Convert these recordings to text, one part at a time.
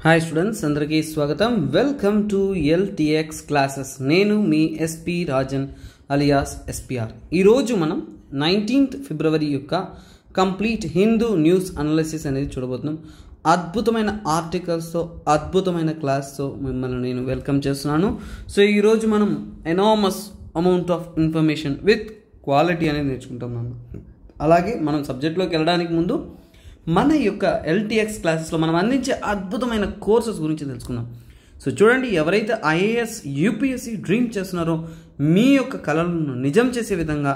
Hi students, అందరికీ స్వాగతం. Welcome to LTX classes. నేను మీ ఎస్పి రాజన్ అలియాస్ ఎస్పిఆర్. ఈరోజు మనం 19th ఫిబ్రవరి యొక్క కంప్లీట్ హిందూ న్యూస్ అనాలిసిస్ అనేది చూడబోతున్నాం. అద్భుతమైన ఆర్టికల్స్తో, అద్భుతమైన క్లాస్తో మిమ్మల్ని నేను వెల్కమ్ చేస్తున్నాను. సో ఈరోజు మనం enormous amount of information with quality అనేది నేర్చుకుంటున్నాను. అలాగే మనం సబ్జెక్ట్లోకి వెళ్ళడానికి ముందు మన యొక్క LTX క్లాసెస్లో మనం అందించే అద్భుతమైన కోర్సెస్ గురించి తెలుసుకుందాం. సో చూడండి, ఎవరైతే IAS UPSC డ్రీమ్ చేస్తున్నారో మీ యొక్క కళలను నిజం చేసే విధంగా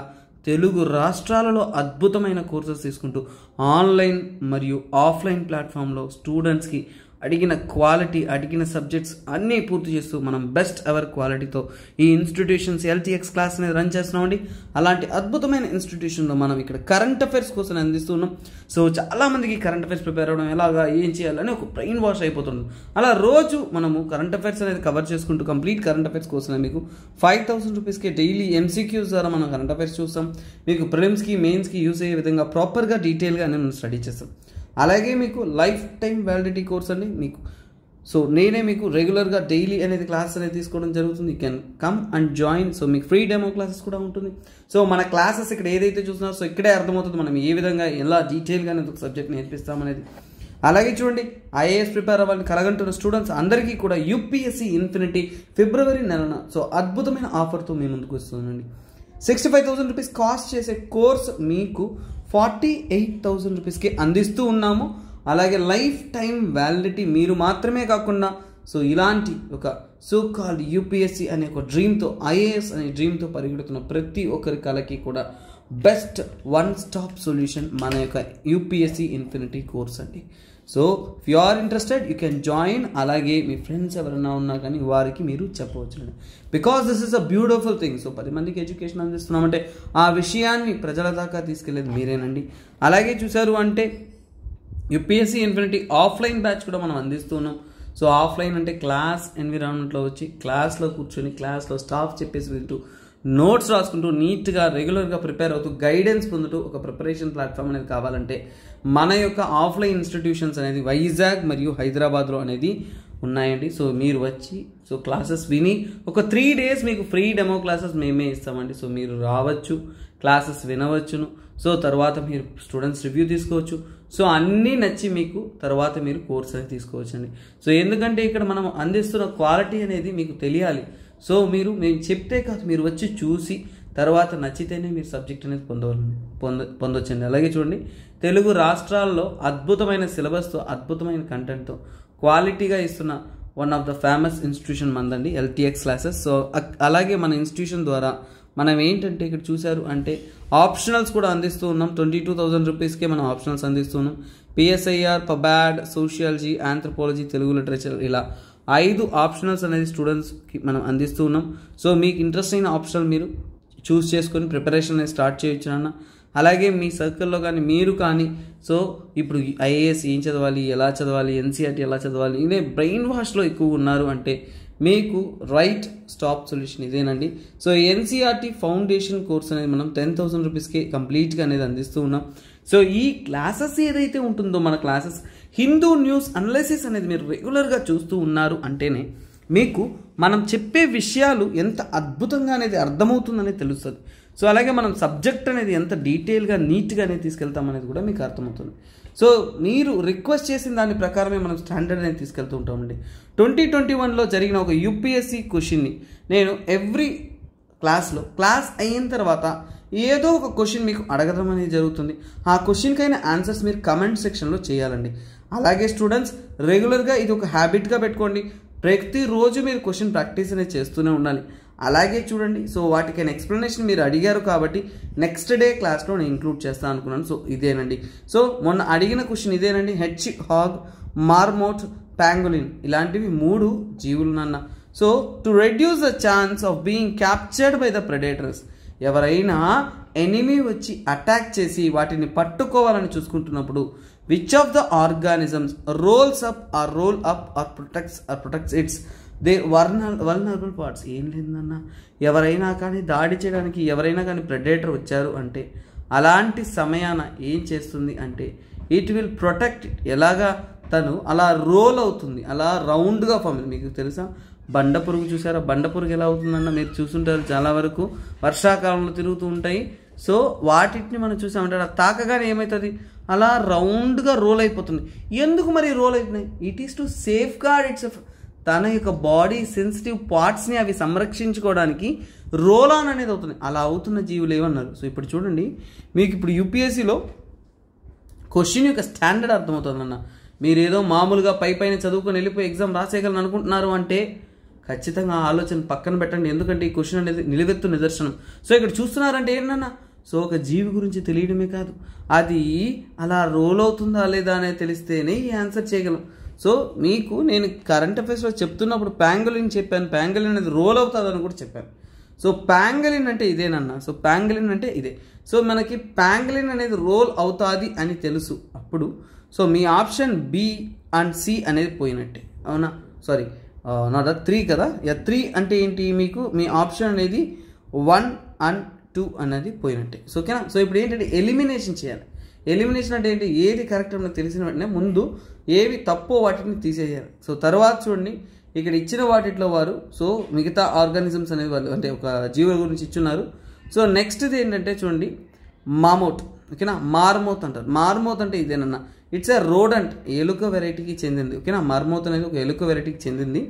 తెలుగు రాష్ట్రాలలో అద్భుతమైన కోర్సెస్ తీసుకుంటూ ఆన్లైన్ మరియు ఆఫ్లైన్ ప్లాట్ఫామ్లో స్టూడెంట్స్కి అడిగిన క్వాలిటీ, అడిగిన సబ్జెక్ట్స్ అన్నీ పూర్తి చేస్తూ మనం బెస్ట్ ఎవర్ క్వాలిటీతో ఈ ఇన్స్టిట్యూషన్స్ LTX క్లాస్ అనేది రన్ చేస్తున్నామండి. అలాంటి అద్భుతమైన ఇన్స్టిట్యూషన్లో మనం ఇక్కడ కరెంట్ అఫైర్స్ కోసం అందిస్తున్నాం. సో చాలామందికి కరెంట్ అఫైర్స్ ప్రిపేర్ అవ్వడం ఎలాగా, ఏం చేయాలని ఒక బ్రెయిన్ వాష్ అయిపోతుంది. అలా రోజు మనము కరెంట్ అఫైర్స్ అనేది కవర్ చేసుకుంటూ కంప్లీట్ కరెంట్ అఫైర్స్ కోసం మీకు 5,000 రూపీస్కి డైలీ MCQs ద్వారా మనం కరెంట్ అఫైర్స్ చూస్తాం. మీకు ప్రిలిమ్స్కి, మెయిన్స్కి యూస్ అయ్యే విధంగా ప్రాపర్గా డీటెయిల్గా అనేది మనం స్టడీ చేస్తాం. అలాగే మీకు లైఫ్ టైం వ్యాలిడిటీ కోర్స్ అండి మీకు. సో నేనే మీకు రెగ్యులర్గా డైలీ అనేది క్లాస్ అనేది తీసుకోవడం జరుగుతుంది. You can come and join. So మీకు ఫ్రీ డెమో క్లాసెస్ కూడా ఉంటుంది. సో మన క్లాసెస్ ఇక్కడ ఏదైతే చూస్తున్నారో సో ఇక్కడే అర్థమవుతుంది మనం ఏ విధంగా ఎలా డీటెయిల్గా అనేది ఒక సబ్జెక్ట్ నేర్పిస్తామనేది. అలాగే చూడండి, IAS ప్రిపేర్ అవ్వాలని కలగంటున్న స్టూడెంట్స్ అందరికీ కూడా UPSC ఇన్ఫినిటీ ఫిబ్రవరి నెలన సో అద్భుతమైన ఆఫర్తో మీ ముందుకు వస్తుందండి. 65,000 రూపీస్ కాస్ట్ చేసే కోర్స్ మీకు 48,000 రూపీస్కి అందిస్తూ ఉన్నాము. అలాగే లైఫ్ టైం వ్యాలిడిటీ మీరు మాత్రమే కాకుండా సో ఇలాంటి ఒక సో కాల్డ్ UPSC అనే ఒక డ్రీమ్తో, IAS అనే డ్రీమ్తో పరిగెడుతున్న ప్రతి ఒక్కరి కళకి కూడా బెస్ట్ వన్ స్టాప్ సొల్యూషన్ మన యొక్క UPSC ఇన్ఫినిటీ కోర్స్ అండి. So if you are interested you can join. అలాగే మీ ఫ్రెండ్స్ ఎవరైనా ఉన్నా కానీ వారికి మీరు చెప్పవచ్చు. Because this is a beautiful thing. So 10 మందికి ఎడ్యుకేషన్ అందిస్తున్నామంటే ఆ విషయాన్ని ప్రజల దాకా తీసుకెళ్లేది మీరేనండి. అలాగే చూసారు అంటే UPSC ఇన్ఫినిటీ ఆఫ్లైన్ బ్యాచ్ కూడా మనం అందిస్తున్నాం. సో ఆఫ్లైన్ అంటే క్లాస్ ఎన్విరాన్మెంట్లో వచ్చి క్లాస్లో కూర్చొని క్లాస్లో స్టాఫ్ చెప్పేసి వింటూ నోట్స్ రాసుకుంటూ నీట్గా రెగ్యులర్గా ప్రిపేర్ అవుతూ గైడెన్స్ పొందుతూ ఒక ప్రిపరేషన్ ప్లాట్ఫామ్ అనేది కావాలంటే మన యొక్క ఆఫ్లైన్ ఇన్స్టిట్యూషన్స్ అనేది వైజాగ్ మరియు హైదరాబాద్లో అనేది ఉన్నాయండి. సో మీరు వచ్చి సో క్లాసెస్ విని ఒక 3 days మీకు ఫ్రీ డెమో క్లాసెస్ మేమే ఇస్తామండి. సో మీరు రావచ్చు, క్లాసెస్ వినవచ్చును. సో తర్వాత మీరు స్టూడెంట్స్ రివ్యూ తీసుకోవచ్చు. సో అన్నీ నచ్చి మీకు తర్వాత మీరు కోర్స్ అనేది తీసుకోవచ్చు అండి. సో ఎందుకంటే ఇక్కడ మనం అందిస్తున్న క్వాలిటీ అనేది మీకు తెలియాలి. సో మేము చెప్తే కాదు, మీరు వచ్చి చూసి తర్వాత నచ్చితేనే మీరు సబ్జెక్ట్ అనేది పొందొచ్చండి. అలాగే చూడండి, తెలుగు రాష్ట్రాల్లో అద్భుతమైన సిలబస్తో, అద్భుతమైన కంటెంట్తో క్వాలిటీగా ఇస్తున్న one of the famous institution మందండి LTX క్లాసెస్. సో అలాగే మన ఇన్స్టిట్యూషన్ ద్వారా మనం ఏంటంటే ఇక్కడ చూశారు అంటే ఆప్షనల్స్ కూడా అందిస్తూ ఉన్నాం. 22,000 రూపీస్కే మనం ఆప్షనల్స్ అందిస్తున్నాం. PSIR, PABAD, sociology, anthropology, Telugu literature, ఇలా 5 ఆప్షనల్స్ అనేది స్టూడెంట్స్కి మనం అందిస్తూ ఉన్నాం. సో మీకు ఇంట్రెస్ట్ అయిన ఆప్షనల్ మీరు చూస్ చేసుకొని ప్రిపరేషన్ అనేది స్టార్ట్ చేయొచ్చు అన్న. అలాగే మీ సర్కిల్లో కానీ మీరు కానీ సో ఇప్పుడు IAS ఏం చదవాలి, ఎలా చదవాలి, NCERT ఎలా చదవాలి, ఇదే బ్రెయిన్ వాష్లో ఎక్కువ ఉన్నారు అంటే మీకు రైట్ స్టాప్ సొల్యూషన్ ఇదేనండి. సో NCERT ఫౌండేషన్ కోర్స్ అనేది మనం 10,000 రూపీస్కి కంప్లీట్గా అనేది అందిస్తూ ఉన్నాం. సో ఈ క్లాసెస్ ఏదైతే ఉంటుందో మన క్లాసెస్ హిందూ న్యూస్ అనాలిసిస్ అనేది మీరు రెగ్యులర్గా చూస్తూ ఉన్నారు అంటేనే మీకు మనం చెప్పే విషయాలు ఎంత అద్భుతంగా అనేది అర్థమవుతుందనేది తెలుస్తుంది. సో అలాగే మనం సబ్జెక్ట్ అనేది ఎంత డీటెయిల్గా, నీట్గా అనేది తీసుకెళ్తామనేది కూడా మీకు అర్థమవుతుంది. సో మీరు రిక్వెస్ట్ చేసిన దాని ప్రకారమే మనం స్టాండర్డ్ అనేది తీసుకెళ్తూ ఉంటామండి. 2021లో జరిగిన ఒక UPSC క్వశ్చన్ని నేను ఎవ్రీ క్లాస్లో క్లాస్ అయిన తర్వాత ఏదో ఒక క్వశ్చన్ మీకు అడగడం అనేది జరుగుతుంది. ఆ క్వశ్చన్కైనా ఆన్సర్స్ మీరు కమెంట్ సెక్షన్లో చేయాలండి. అలాగే స్టూడెంట్స్ రెగ్యులర్గా ఇది ఒక హ్యాబిట్గా పెట్టుకోండి. ప్రతిరోజు మీరు క్వశ్చన్ ప్రాక్టీస్ అనేది చేస్తూనే ఉండాలి. అలాగే చూడండి, సో వాటికైనా ఎక్స్ప్లెనేషన్ మీరు అడిగారు కాబట్టి నెక్స్ట్ డే క్లాస్లో నేను ఇంక్లూడ్ చేస్తాను అనుకున్నాను. సో ఇదేనండి. సో మొన్న అడిగిన క్వశ్చన్ ఇదేనండి. హెడ్జిహాగ్, మార్మోట్, ప్యాంగోలిన్ ఇలాంటివి 3 జీవులు నాన్న. So to reduce the chance of being captured by the predators, ఎవరైనా ఎనిమీ వచ్చి అటాక్ చేసి వాటిని పట్టుకోవాలని చూసుకుంటున్నప్పుడు which of the organisms rolls up or roll up or protects its they vulnerable parts. ఏం లేదన్నా, ఎవరైనా కానీ దాడి చేయడానికి ఎవరైనా కానీ ప్రెడేటర్ వచ్చారు అంటే అలాంటి సమయాన ఏం చేస్తుంది అంటే ఇట్ విల్ ప్రొటెక్ట్. ఎలాగా తను అలా రోల్ అవుతుంది, అలా రౌండ్గా ఫామ్. మీకు తెలుసా బండ పురుగు చూసారా? బండ పురుగు ఎలా అవుతుందన్న మీరు చూసుంటారు, చాలా వరకు వర్షాకాలంలో తిరుగుతూ ఉంటాయి. సో వాటిని మనం చూసామంటే అలా తాకగానే ఏమవుతుంది, అలా రౌండ్గా రోల్ అయిపోతుంది. ఎందుకు మరి రోల్ అవుతున్నాయి? It is to safeguard its తన యొక్క బాడీ సెన్సిటివ్ పార్ట్స్ని అవి సంరక్షించుకోవడానికి రోల్ ఆన్ అనేది అవుతుంది. అలా అవుతున్న జీవులు ఏమన్నారు. సో ఇప్పుడు చూడండి, మీకు ఇప్పుడు యూపీఎస్సీలో క్వశ్చన్ యొక్క స్టాండర్డ్ అర్థమవుతుందన్న. మీరు ఏదో మామూలుగా పైన చదువుకొని వెళ్ళిపోయి ఎగ్జామ్ రాసేయగలను అనుకుంటున్నారు అంటే ఖచ్చితంగా ఆలోచన పక్కన పెట్టండి. ఎందుకంటే ఈ క్వశ్చన్ అనేది నిలువెత్తు నిదర్శనం. సో ఇక్కడ చూస్తున్నారంటే ఏంటన్నా, సో ఒక జీవి గురించి తెలియడమే కాదు, అది అలా రోల్ అవుతుందా లేదా అనేది తెలిస్తేనే ఈ ఆన్సర్ చేయగలం. సో మీకు నేను కరెంట్ అఫైర్స్లో చెప్తున్నప్పుడు ప్యాంగలిన్ చెప్పాను, ప్యాంగలిన్ అనేది రోల్ అవుతుందని కూడా చెప్పాను. సో ప్యాంగలిన్ అంటే ఇదేనన్నా. సో ప్యాంగలిన్ అంటే ఇదే. సో మనకి ప్యాంగలిన్ అనేది రోల్ అవుతుంది అని తెలుసు. అప్పుడు సో మీ ఆప్షన్ బి అండ్ సి అనేది పోయినట్టే, అవునా? సారీ, నాట్ 3 కదా. 3 అంటే ఏంటి, మీకు మీ ఆప్షన్ అనేది 1 and 2 అనేది పోయినట్టే. సో ఓకేనా. సో ఇప్పుడు ఏంటంటే ఎలిమినేషన్ చేయాలి. ఎలిమినేషన్ అంటే ఏంటి, ఏది కరెక్ట్ మనకు తెలిసిన వెంటనే ముందు ఏవి తప్పో వాటిని తీసేయాలి. సో తర్వాత చూడండి, ఇక్కడ ఇచ్చిన వాటిలో వారు సో మిగతా ఆర్గానిజమ్స్ అనేది వాళ్ళు అంటే ఒక జీవుల గురించి ఇచ్చున్నారు. సో నెక్స్ట్ది ఏంటంటే చూడండి, మామౌత్. ఓకేనా, మార్మౌత్ అంటారు. మార్మౌత్ అంటే ఇదేనన్నా, ఇట్స్ ఎ రోడెంట్, ఎలుక వెరైటీకి చెందింది. ఓకేనా, మార్మౌత్ అనేది ఒక ఎలుక వెరైటీకి చెందింది.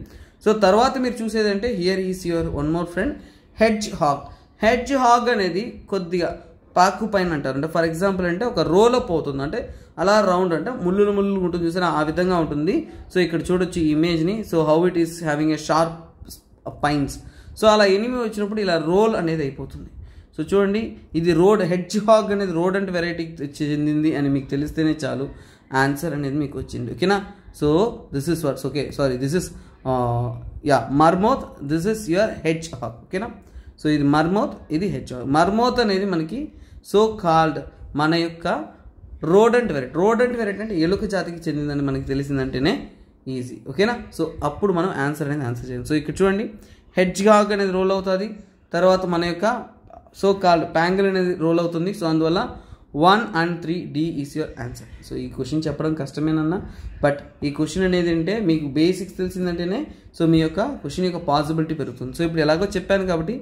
సో తర్వాత మీరు చూసేది అంటే here is your one more friend, hedge hog. Hedge hog అనేది కొద్దిగా పాకు పైన అంటారు. అంటే ఫర్ ఎగ్జాంపుల్ అంటే ఒక రోల్ అప్ అవుతుంది, అంటే అలా రౌండ్ అంటే ముళ్ళు ఉంటుంది చూసారా, ఆ విధంగా ఉంటుంది. సో ఇక్కడ చూడొచ్చు ఈ ఇమేజ్ని. So how it is having a sharp spines. So అలా ఎనిమి వచ్చినప్పుడు ఇలా రోల్ అనేది అయిపోతుంది. సో చూడండి, ఇది హెడ్జ్ హాగ్ అనేది రోడెంట్ వెరైటీకి చెందింది అని మీకు తెలిస్తేనే చాలు, ఆన్సర్ అనేది మీకు వచ్చింది. ఓకేనా. So this is words. Okay, sorry, this is marmot, this is your hedgehog. ఓకేనా. సో ఇది మర్మౌత్, ఇది హెడ్జ్ హాగ్. మర్మౌత్ అనేది మనకి సో కాల్డ్ మన యొక్క రోడెంట్ వెరైటీ. రోడెంట్ వెరైటీ అంటే ఎలుక జాతికి చెందిందని మనకి తెలిసిందంటేనే ఈజీ. ఓకేనా. సో అప్పుడు మనం ఆన్సర్ చేయాలి. సో ఇక్కడ చూడండి, హెడ్జ్ హాగ్ అనేది రోల్ అవుతుంది, తర్వాత మన యొక్క సో కాల్డ్ ప్యాంగల్ అనేది రోల్ అవుతుంది. సో అందువల్ల 1 and 3 D is your answer. So ఈ క్వశ్చన్ చెప్పడం కష్టమేనన్నా, బట్ ఈ క్వశ్చన్ అనేది అంటే మీకు బేసిక్స్ తెలిసిందంటేనే సో మీ యొక్క క్వశ్చన్ యొక్క పాసిబిలిటీ పెరుగుతుంది. సో ఇప్పుడు ఎలాగో చెప్పాను కాబట్టి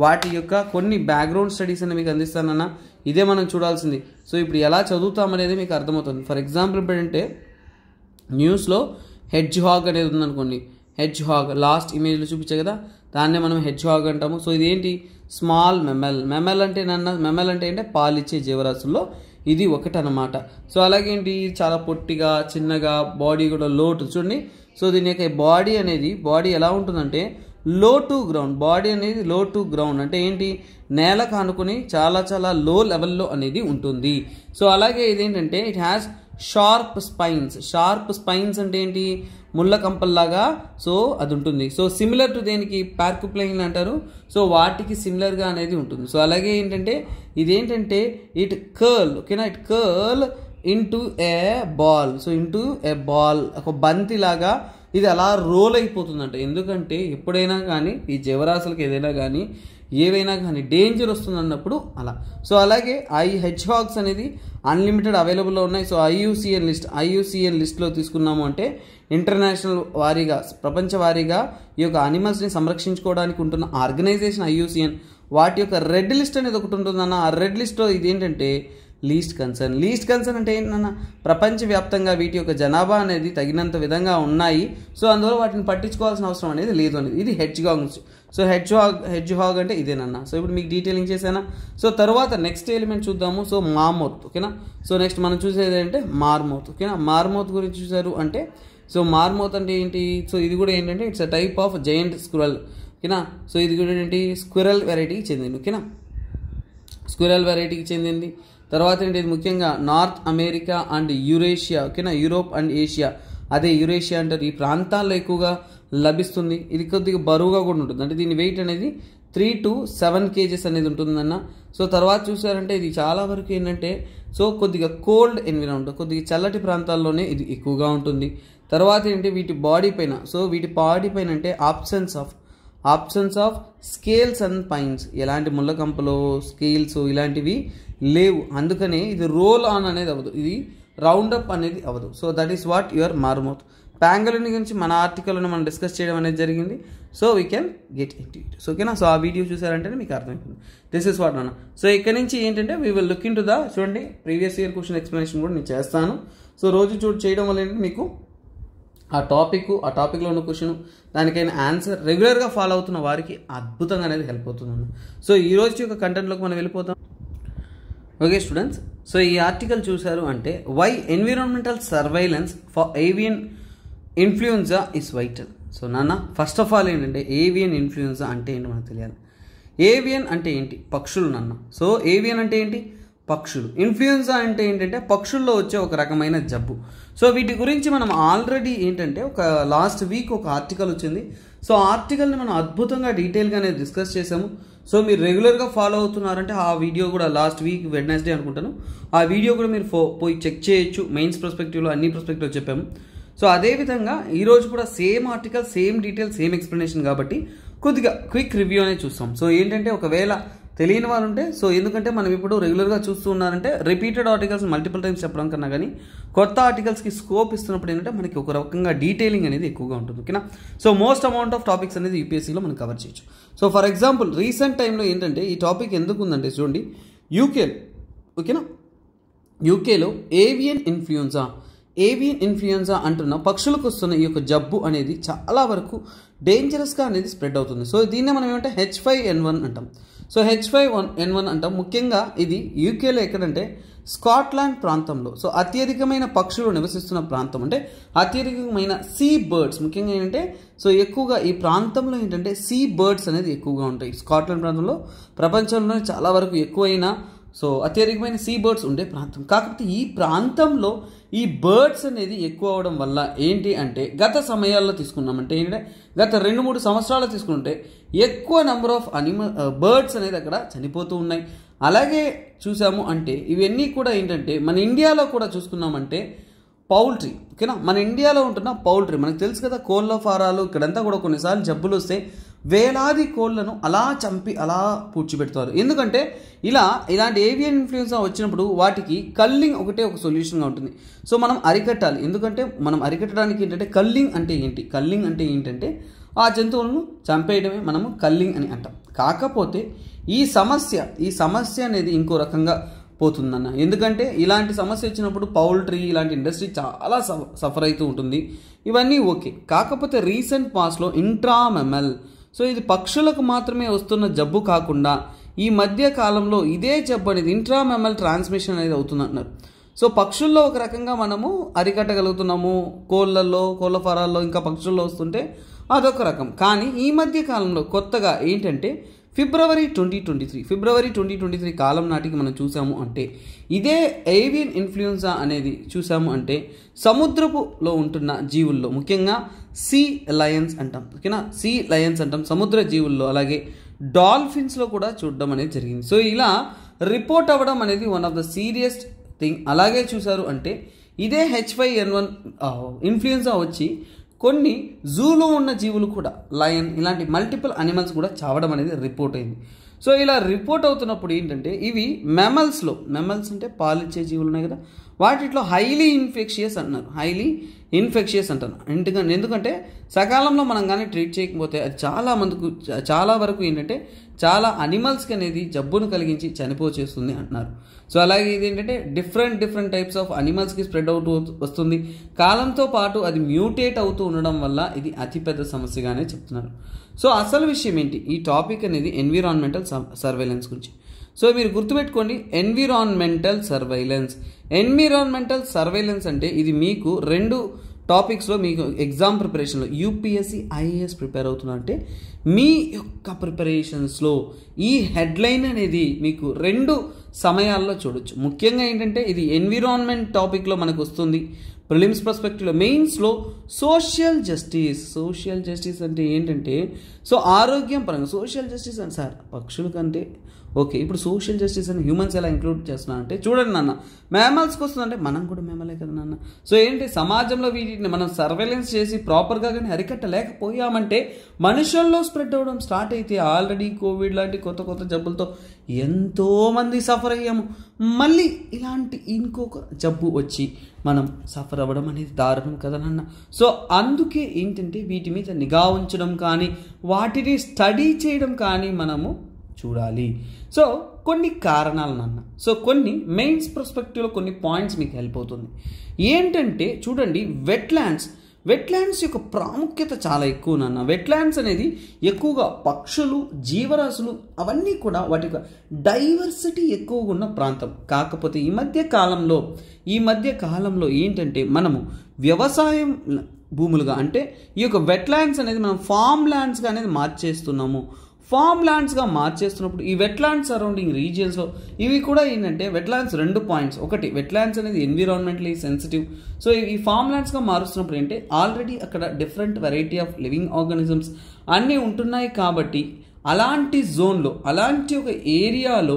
వాటి యొక్క కొన్ని బ్యాక్గ్రౌండ్ స్టడీస్ అని మీకు అందిస్తానన్నా, ఇదే మనం చూడాల్సింది. సో ఇప్పుడు ఎలా చదువుతామనేది మీకు అర్థమవుతుంది. ఫర్ ఎగ్జాంపుల్ ఏంటంటే న్యూస్లో హెడ్జ్ హాగ్ అనేది ఉందనుకోండి, హెడ్జ్ హాగ్ లాస్ట్ ఇమేజ్లో చూపించే కదా, దాన్నే మనం హెడ్జ్ హాగ్ అంటాము. సో ఇదేంటి, స్మాల్ మెమల్. మెమల్ అంటే మెమల్ అంటే పాలిచ్చే జీవరాశుల్లో ఇది ఒకటి అన్నమాట. సో అలాగే ఏంటి, చాలా పొట్టిగా చిన్నగా, బాడీ కూడా లోటు. చూడండి, సో దీని యొక్క బాడీ ఎలా ఉంటుందంటే లో టు గ్రౌండ్. బాడీ అనేది లో టు గ్రౌండ్ అంటే ఏంటి, నేలకు ఆనుకుని చాలా చాలా లో లెవెల్లో అనేది ఉంటుంది. సో అలాగే ఇదేంటంటే it has sharp spines. Sharp spines అంటే ఏంటి, ముళ్ళ కంపల్లాగా సో అది ఉంటుంది. సో సిమిలర్ టు దేనికి, పార్కుప్లైన్ అంటారు. సో వాటికి సిమిలర్గా అనేది ఉంటుంది. సో అలాగే ఏంటంటే ఇదేంటంటే ఇట్ కర్ల్. ఓకేనా, it curl into A ball. So into A ball, ఒక బంతిలాగా ఇది అలా రోల్ అయిపోతుందంట. ఎందుకంటే ఎప్పుడైనా కానీ ఈ జీవరాశులకు ఏవైనా కానీ డేంజర్ వస్తుంది అన్నప్పుడు అలా. సో అలాగే హెడ్జ్ హాగ్స్ అనేది అన్లిమిటెడ్ అవైలబుల్లో ఉన్నాయి. సో ఐయుసిఎన్ లిస్ట్లో తీసుకున్నాము అంటే ఇంటర్నేషనల్ వారీగా, ప్రపంచ వారీగా ఈ యొక్క అనిమల్స్ని సంరక్షించుకోవడానికి ఉంటున్న ఆర్గనైజేషన్ ఐయుసిఎన్. వాటి యొక్క రెడ్ లిస్ట్ అనేది ఒకటి ఉంటుందన్న. ఆ రెడ్ లిస్ట్లో ఇది ఏంటంటే లీస్ట్ కన్సర్న్. లీస్ట్ కన్సర్న్ అంటే ఏంటన్నా, ప్రపంచవ్యాప్తంగా వీటి యొక్క జనాభా అనేది తగినంత విధంగా ఉన్నాయి. సో అందువల్ల వాటిని పట్టించుకోవాల్సిన అవసరం అనేది లేదు అనేది. ఇది hedge hog. So hedge hog అంటే ఇదేనన్నా. సో ఇప్పుడు మీకు డీటెయిలింగ్ చేశానా. సో తర్వాత నెక్స్ట్ ఎలిమెంట్ చూద్దాము. సో మామౌత్. ఓకేనా. సో నెక్స్ట్ మనం చూసేది అంటే మార్మౌత్. ఓకేనా, మార్మౌత్ గురించి చూసారు అంటే సో మార్మౌత్ అంటే ఏంటి, సో ఇది కూడా ఏంటంటే it's a type of giant squirrel. ఓకేనా. సో ఇది కూడా ఏంటి, స్క్విరల్ వెరైటీకి చెందింది. ఓకేనా, స్క్విరల్ వెరైటీకి చెందింది. తర్వాత ఏంటి, ఇది ముఖ్యంగా నార్త్ అమెరికా అండ్ యూరేషియా. ఓకేనా, యూరోప్ అండ్ ఏషియా, అదే యూరేషియా అంటారు, ఈ ప్రాంతాల్లో ఎక్కువగా లభిస్తుంది. ఇది కొద్దిగా బరువుగా కూడా ఉంటుంది, అంటే దీని వెయిట్ అనేది 3 to 7 kgs అనేది ఉంటుందన్న. సో తర్వాత చూసారంటే ఇది చాలా వరకు ఏంటంటే సో కొద్దిగా కోల్డ్ ఎన్విరాన్మెంట్, కొద్దిగా చల్లటి ప్రాంతాల్లోనే ఇది ఎక్కువగా ఉంటుంది. తర్వాత ఏంటి, వీటి బాడీ పైన అంటే options of scales and spines. ఎలాంటి ముళ్ళకంపలో స్కేల్స్ ఇలాంటివి లేవు, అందుకనే ఇది రోల్ ఆన్ అనేది అవ్వదు. ఇది రౌండప్ అనేది అవ్వదు. So that is what your marmot. Pangolin గురించి మన ఆర్టికల్ని మనం డిస్కస్ చేయడం అనేది జరిగింది. So we can get it it. So ఓకేనా. సో ఆ వీడియో చూసారంటేనే మీకు అర్థమైపోతుంది. దిస్ ఇస్ వాట్ అన్న. సో ఇక్కడ నుంచి ఏంటంటే we will look into the చూడండి ప్రీవియస్ ఇయర్ క్వశ్చన్ ఎక్స్ప్లెనేషన్ కూడా నేను చేస్తాను. సో రోజు చేయడం వల్ల ఏంటంటే మీకు ఆ టాపిక్లో ఉన్న క్వశ్చన్ దానికైనా ఆన్సర్ రెగ్యులర్గా ఫాలో అవుతున్న వారికి అద్భుతంగా అనేది హెల్ప్ అవుతుందన్న. సో ఈ రోజు యొక్క కంటెంట్లోకి మనం వెళ్ళిపోతాం. ఓకే స్టూడెంట్స్, సో ఈ ఆర్టికల్ చూసారు అంటే why environmental surveillance for avian influenza is vital. So నాన్న ఫస్ట్ ఆఫ్ ఆల్ ఏంటంటే ఏవియన్ ఇన్ఫ్లుయెన్జా అంటే ఏంటి మనకు తెలియాలి. ఏవియన్ అంటే ఏంటి? పక్షులు నాన్న. సో ఏవియన్ అంటే ఏంటి? పక్షులు. ఇన్ఫ్లుయెన్జా అంటే ఏంటంటే పక్షుల్లో వచ్చే ఒక రకమైన జబ్బు. సో వీటి గురించి మనం ఆల్రెడీ ఏంటంటే ఒక లాస్ట్ వీక్ ఒక ఆర్టికల్ వచ్చింది. సో ఆ ఆర్టికల్ని మనం అద్భుతంగా డీటెయిల్గానే డిస్కస్ చేసాము. సో మీరు రెగ్యులర్గా ఫాలో అవుతున్నారంటే ఆ వీడియో కూడా లాస్ట్ వీక్ వెడ్నెస్డే అనుకుంటాను, ఆ వీడియో కూడా మీరు పోయి చెక్ చేయొచ్చు. మెయిన్స్ పర్స్పెక్టివ్లో అన్ని పర్స్పెక్టివ్లో చెప్పాము. సో అదేవిధంగా ఈరోజు కూడా same article, same detail, same explanation కాబట్టి కొద్దిగా క్విక్ రివ్యూ అనేది చూస్తాం. సో ఏంటంటే ఒకవేళ తెలియని వాళ్ళు ఉంటే, సో ఎందుకంటే మనం ఇప్పుడు రెగ్యులర్గా చూస్తూ ఉన్నారంటే రిపీటెడ్ ఆర్టికల్స్ మల్టిపుల్ టైమ్స్ చెప్పడం కన్నా కానీ కొత్త ఆర్టికల్స్కి స్కోప్ ఇస్తున్నప్పుడు ఏంటంటే మనకి ఒక రకంగా డీటెయిలింగ్ అనేది ఎక్కువగా ఉంటుంది. ఓకేనా. So most amount of topics అనేది యూపీఎస్సీలో మనం కవర్ చేయొచ్చు. సో ఫర్ ఎగ్జాంపుల్ రీసెంట్ టైంలో ఏంటంటే ఈ టాపిక్ ఎందుకు ఉందంటే చూడండి యూకేలో, ఓకేనా, యూకేలో ఏవియన్ ఇన్ఫ్లుయెన్జా అంటున్న పక్షులకు వస్తున్న ఈ యొక్క జబ్బు అనేది చాలా వరకు డేంజరస్గా అనేది స్ప్రెడ్ అవుతుంది. సో దీన్నే మనం ఏమంటే H5N1 అంటాం. సో H5N1 అంటాం. ముఖ్యంగా ఇది యూకేలో ఎక్కడంటే స్కాట్లాండ్ ప్రాంతంలో. సో అత్యధికమైన పక్షులు నివసిస్తున్న ప్రాంతం, అంటే అత్యధికమైన సీ బర్డ్స్ ముఖ్యంగా ఏంటంటే సో ఎక్కువగా ఈ ప్రాంతంలో ఏంటంటే సీ బర్డ్స్ అనేది ఎక్కువగా ఉంటాయి. స్కాట్లాండ్ ప్రాంతంలో ప్రపంచంలోనే చాలా వరకు ఎక్కువైన సో అత్యధికమైన సీ బర్డ్స్ ఉండే ప్రాంతం. కాకపోతే ఈ ప్రాంతంలో ఈ బర్డ్స్ అనేది ఎక్కువ అవడం వల్ల ఏంటి అంటే గత సమయాల్లో తీసుకున్నామంటే ఏంటంటే గత 2-3 సంవత్సరాలు తీసుకుంటే ఎక్కువ నెంబర్ ఆఫ్ బర్డ్స్ అనేది అక్కడ చనిపోతూ ఉన్నాయి. అలాగే చూసాము అంటే ఇవన్నీ కూడా ఏంటంటే మన ఇండియాలో కూడా చూసుకున్నామంటే పౌల్ట్రీ, ఓకేనా, మన ఇండియాలో ఉంటున్న పౌల్ట్రీ మనకు తెలుసు కదా, కోళ్ళ ఫారాలు ఇక్కడంతా కూడా కొన్నిసార్లు జబ్బులు వస్తే వేలాది కోళ్లను అలా చంపి అలా పూడ్చిపెడతారు. ఎందుకంటే ఇలాంటి ఏవియన్ ఇన్ఫ్లుయెన్జా వచ్చినప్పుడు వాటికి కల్లింగ్ ఒకటే ఒక సొల్యూషన్గా ఉంటుంది. సో మనం అరికట్టాలి. ఎందుకంటే మనం అరికట్టడానికి ఏంటంటే కల్లింగ్ అంటే ఏంటంటే ఆ జంతువులను చంపేయడమే మనము కల్లింగ్ అని అంటాం. కాకపోతే ఈ సమస్య అనేది ఇంకో రకంగా పోతుందన్న. ఎందుకంటే ఇలాంటి సమస్య వచ్చినప్పుడు పౌల్ట్రీ ఇలాంటి ఇండస్ట్రీ చాలా సఫర్ అవుతూ ఉంటుంది. ఇవన్నీ ఓకే. కాకపోతే రీసెంట్ పాస్ట్లో ఇంట్రామెమల్, సో ఇది పక్షులకు మాత్రమే వస్తున్న జబ్బు కాకుండా ఈ మధ్య కాలంలో ఇదే జబ్బు అనేది ఇంట్రామెమల్ ట్రాన్స్మిషన్ అనేది అవుతుందంటున్నారు. సో పక్షుల్లో ఒక రకంగా మనము అరికట్టగలుగుతున్నాము, కోళ్ళ ఫారాల్లో ఇంకా పక్షుల్లో వస్తుంటే అదొక రకం. కానీ ఈ మధ్య కాలంలో కొత్తగా ఏంటంటే ఫిబ్రవరి 2023 కాలం నాటికి మనం చూసాము అంటే ఇదే ఏవియన్ ఇన్ఫ్లుయెన్జా అనేది చూసాము అంటే సముద్రపులో ఉంటున్న జీవుల్లో ముఖ్యంగా సీ లయన్స్ అంటాం, ఓకేనా, సీ లయన్స్ అంటాం, సముద్ర జీవుల్లో, అలాగే డాల్ఫిన్స్లో కూడా చూడడం అనేది జరిగింది. సో ఇలా రిపోర్ట్ అవ్వడం అనేది one of the serious thing. అలాగే చూసారు అంటే ఇదే H5N1 ఇన్ఫ్లుయెన్జా వచ్చి కొన్ని జూలో ఉన్న జీవులు కూడా లయన్ ఇలాంటి మల్టిపుల్ అనిమల్స్ కూడా చావడం అనేది రిపోర్ట్ అయింది. సో ఇలా రిపోర్ట్ అవుతున్నప్పుడు ఏంటంటే ఇవి మెమల్స్ అంటే పాలిచ్చే జీవులు ఉన్నాయి కదా, వాటిలో హైలీ ఇన్ఫెక్షియస్ అంటారు. ఎందుకంటే సకాలంలో మనం కానీ ట్రీట్ చేయకపోతే అది చాలా వరకు ఏంటంటే చాలా అనిమల్స్కి అనేది జబ్బును కలిగించి చనిపోచేస్తుంది అంటున్నారు. సో అలాగే ఇది ఏంటంటే డిఫరెంట్ టైప్స్ ఆఫ్ అనిమల్స్కి స్ప్రెడ్ అవుతూ వస్తుంది. కాలంతో పాటు అది మ్యూటేట్ అవుతూ ఉండడం వల్ల ఇది అతిపెద్ద సమస్యగానే చెప్తున్నారు. సో అసలు విషయం ఏంటి, ఈ టాపిక్ అనేది ఎన్విరాన్మెంటల్ సర్వేలెన్స్ గురించి. సో మీరు గుర్తుపెట్టుకోండి, ఎన్విరాన్మెంటల్ సర్వేలెన్స్ అంటే ఇది మీకు 2 టాపిక్స్లో మీకు ఎగ్జామ్ ప్రిపరేషన్లో యూపీఎస్సీ ఐఏఎస్ ప్రిపేర్ అవుతున్నారంటే మీ యొక్క ప్రిపరేషన్స్లో ఈ హెడ్లైన్ అనేది మీకు 2 సమయాల్లో చూడొచ్చు. ముఖ్యంగా ఏంటంటే ఇది ఎన్విరాన్మెంట్ టాపిక్లో మనకు వస్తుంది ప్రిలిమ్స్ పర్స్పెక్టివ్లో. మెయిన్స్లో సోషల్ జస్టిస్ అంటే ఏంటంటే సో ఆరోగ్యం పరంగా సోషల్ జస్టిస్ అంటే సార్ పక్షుల కంటే ఓకే, ఇప్పుడు సోషల్ జస్టిస్ అని హ్యూమన్స్ ఎలా ఇంక్లూడ్ చేస్తున్నా అంటే చూడండి నాన్న, మ్యామల్స్కి వస్తుందంటే మనం కూడా మ్యామలే కదా నాన్న. సో ఏంటి, సమాజంలో వీటిని మనం సర్వేలెన్స్ చేసి ప్రాపర్గా కానీ అరికట్టలేకపోయామంటే మనుషుల్లో స్ప్రెడ్ అవ్వడం స్టార్ట్ అయితే ఆల్రెడీ కోవిడ్ లాంటి కొత్త కొత్త జబ్బులతో ఎంతోమంది సఫర్ అయ్యాము. మళ్ళీ ఇలాంటి ఇంకొక జబ్బు వచ్చి మనం సఫర్ అవ్వడం అనేది దారుణం కదా నాన్న. సో అందుకే ఏంటంటే వీటి మీద నిఘా ఉంచడం కానీ వాటిని స్టడీ చేయడం కానీ మనము చూడాలి. సో కొన్ని కారణాలు నాన్న. సో కొన్ని మెయిన్స్ పర్స్పెక్టివ్లో కొన్ని పాయింట్స్ మీకు హెల్ప్ అవుతుంది. ఏంటంటే చూడండి, వెట్లాండ్స్ యొక్క ప్రాముఖ్యత చాలా ఎక్కువ నాన్న. వెట్లాండ్స్ అనేది ఎక్కువగా పక్షులు, జీవరాశులు అవన్నీ కూడా వాటి యొక్క డైవర్సిటీ ఎక్కువగా ఉన్న ప్రాంతం. కాకపోతే ఈ మధ్య కాలంలో ఏంటంటే మనము వ్యవసాయం భూములుగా అంటే ఈ యొక్క వెట్లాండ్స్ అనేది మనం ఫామ్ ల్యాండ్స్గా అనేది మార్చేస్తున్నప్పుడు ఈ వెట్లాండ్స్ సరౌండింగ్ రీజియన్స్లో ఇవి కూడా ఏంటంటే వెట్లాండ్స్ 2 పాయింట్స్. ఒకటి, వెట్లాండ్స్ అనేది ఎన్విరాన్మెంటలీ సెన్సిటివ్. సో ఈ ఫామ్ ల్యాండ్స్గా మారుస్తున్నప్పుడు ఏంటంటే ఆల్రెడీ అక్కడ different variety of living organisms అన్నీ ఉంటున్నాయి. కాబట్టి అలాంటి జోన్లో, అలాంటి ఒక ఏరియాలో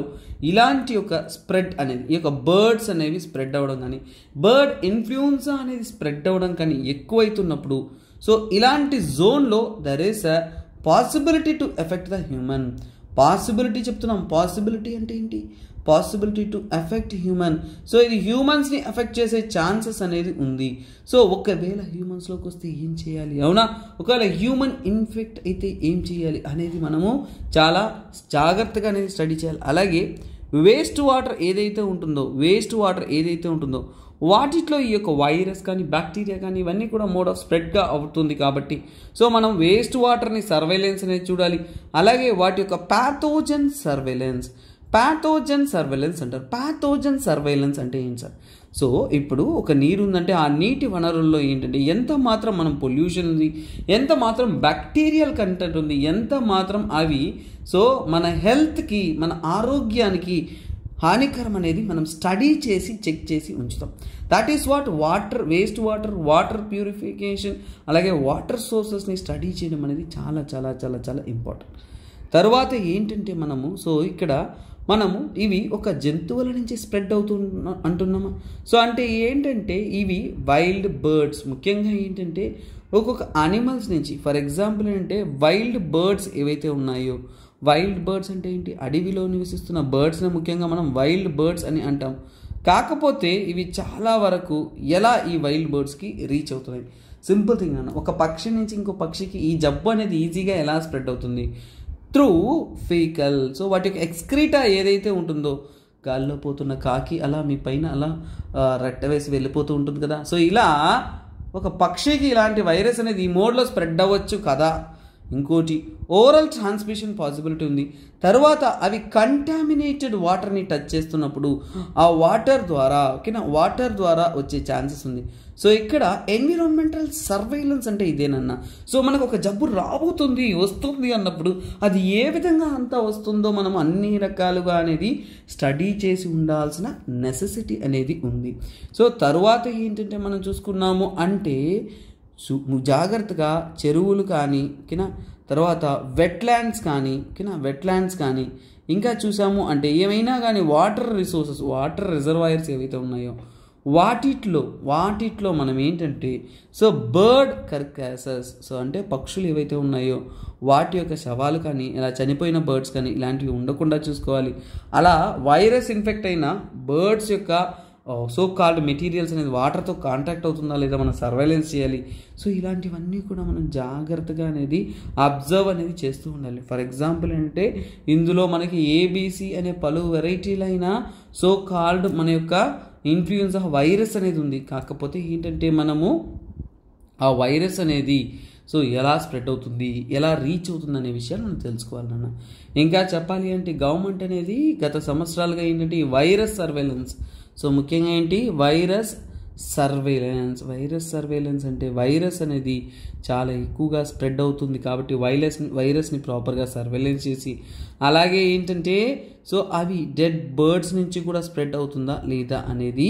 ఇలాంటి ఒక స్ప్రెడ్ అనేది, ఈ యొక్క బర్డ్స్ అనేవి స్ప్రెడ్ అవ్వడం కానీ, బర్డ్ ఇన్ఫ్లుయెన్జా అనేది స్ప్రెడ్ అవ్వడం కానీ ఎక్కువైతున్నప్పుడు, సో ఇలాంటి జోన్లో there is a possibility to affect the human. Possibility అంటే ఏంటి? Possibility to affect human. So ఇది హ్యూమన్స్ని ఎఫెక్ట్ చేసే ఛాన్సెస్ అనేది ఉంది. సో ఒకవేళ హ్యూమన్స్లోకి వస్తే ఏం చేయాలి, అవునా? ఒకవేళ హ్యూమన్ ఇన్ఫెక్ట్ అయితే ఏం చేయాలి అనేది మనము చాలా జాగ్రత్తగా అనేది స్టడీ చేయాలి. అలాగే వేస్ట్ వాటర్ ఏదైతే ఉంటుందో వాటిలో ఈ యొక్క వైరస్ కానీ బ్యాక్టీరియా కానీ ఇవన్నీ కూడా మోడ్ ఆఫ్ స్ప్రెడ్గా అవుతుంది. కాబట్టి సో మనం వేస్ట్ వాటర్ని సర్వేలెన్స్ అనేది చూడాలి. అలాగే వాటి యొక్క ప్యాథోజన్ సర్వేలెన్స్ అంటారు. ప్యాథోజన్ సర్వేలెన్స్ అంటే ఏంటి సార్? సో ఇప్పుడు ఒక నీరు ఉందంటే ఆ నీటి వనరుల్లో ఏంటంటే ఎంత మాత్రం మనం పొల్యూషన్ ఉంది, ఎంత మాత్రం బ్యాక్టీరియల్ కంటెంట్ ఉంది, ఎంత మాత్రం అవి సో మన హెల్త్కి, మన ఆరోగ్యానికి హానికరం అనేది మనం స్టడీ చేసి చెక్ చేసి ఉంచుతాం. That is waste water purification, అలాగే వాటర్ సోర్సెస్ని స్టడీ చేయడం అనేది చాలా చాలా చాలా చాలా ఇంపార్టెంట్. తర్వాత ఏంటంటే మనము ఇవి ఒక జంతువుల నుంచి స్ప్రెడ్ అంటున్నామా? సో అంటే ఏంటంటే ఇవి వైల్డ్ బర్డ్స్, ముఖ్యంగా ఏంటంటే ఒక్కొక్క అనిమల్స్ నుంచి, ఫర్ ఎగ్జాంపుల్ ఏంటంటే వైల్డ్ బర్డ్స్ ఏవైతే ఉన్నాయో, వైల్డ్ బర్డ్స్ అంటే ఏంటి? అడవిలో నివసిస్తున్న బర్డ్స్ని ముఖ్యంగా మనం వైల్డ్ బర్డ్స్ అని అంటాం. కాకపోతే ఇవి చాలా వరకు ఎలా ఈ వైల్డ్ బర్డ్స్కి రీచ్ అవుతున్నాయి? సింపుల్ థింగ్ అన్న, ఒక పక్షి నుంచి ఇంకో పక్షికి ఈ జబ్బు అనేది ఈజీగా ఎలా స్ప్రెడ్ అవుతుంది? Through faecal. సో వాటి యొక్క ఎక్స్క్రీటా ఏదైతే ఉంటుందో, గాల్లో పోతున్న కాకి అలా మీ పైన అలా రెట్ట వేసి వెళ్ళిపోతూ ఉంటుంది కదా. సో ఇలా ఒక పక్షికి ఇలాంటి వైరస్ అనేది ఈ మోడ్లో స్ప్రెడ్ అవ్వచ్చు కదా. ఇంకోటి, ఓరల్ ట్రాన్స్మిషన్ పాసిబిలిటీ ఉంది. తర్వాత అవి కంటామినేటెడ్ వాటర్ని టచ్ చేస్తున్నప్పుడు ఆ వాటర్ ద్వారా వచ్చే ఛాన్సెస్ ఉంది. సో ఇక్కడ ఎన్విరాన్మెంటల్ సర్వేలెన్స్ అంటే ఇదేనన్నా. సో మనకు ఒక జబ్బు వస్తుంది అన్నప్పుడు అది ఏ విధంగా అంతా వస్తుందో మనం అన్ని రకాలుగా అనేది స్టడీ చేసి ఉండాల్సిన నెసెసిటీ అనేది ఉంది. సో తర్వాత ఏంటంటే మనం చూసుకున్నాము అంటే జాగ్రత్తగా చెరువులు కానీ తర్వాత వెట్లాండ్స్ కానీ ఇంకా చూసాము అంటే ఏమైనా కానీ వాటర్ రిజర్వాయర్స్ ఏవైతే ఉన్నాయో వాటిట్లో మనం ఏంటంటే సో బర్డ్ కర్కాసెస్, సో అంటే పక్షులు ఏవైతే ఉన్నాయో వాటి యొక్క శవాలు కానీ ఇలా చనిపోయిన బర్డ్స్ కానీ ఇలాంటివి ఉండకుండా చూసుకోవాలి. అలా వైరస్ ఇన్ఫెక్ట్ అయిన బర్డ్స్ యొక్క సో కాల్డ్ మెటీరియల్స్ అనేది వాటర్తో కాంటాక్ట్ అవుతుందా లేదా మనం సర్వైలెన్స్ చేయాలి. సో ఇలాంటివన్నీ కూడా మనం జాగ్రత్తగా అనేది అబ్జర్వ్ అనేది చేస్తూ ఉండాలి. ఫర్ ఎగ్జాంపుల్ అంటే ఇందులో మనకి ఏబీసీ అనే పలు వెరైటీలైన సో కాల్డ్ మన యొక్క ఇన్ఫ్లుయెన్జా వైరస్ అనేది ఉంది. కాకపోతే ఏంటంటే మనము ఆ వైరస్ అనేది సో ఎలా స్ప్రెడ్ అవుతుంది, ఎలా రీచ్ అవుతుంది అనే విషయాలు మనం తెలుసుకోవాలన్న. ఇంకా చెప్పాలి అంటే గవర్నమెంట్ అనేది గత సంవత్సరాలుగా ఏంటంటే ఈ వైరస్ సర్వేలెన్స్, సో ముఖ్యంగా ఏంటి వైరస్ సర్వేలెన్స్ అంటే వైరస్ అనేది చాలా ఎక్కువగా స్ప్రెడ్ అవుతుంది కాబట్టి వైరస్ని ప్రాపర్గా సర్వేలెన్స్ చేసి, అలాగే ఏంటంటే సో అవి డెడ్ బర్డ్స్ నుంచి కూడా స్ప్రెడ్ అవుతుందా లేదా అనేది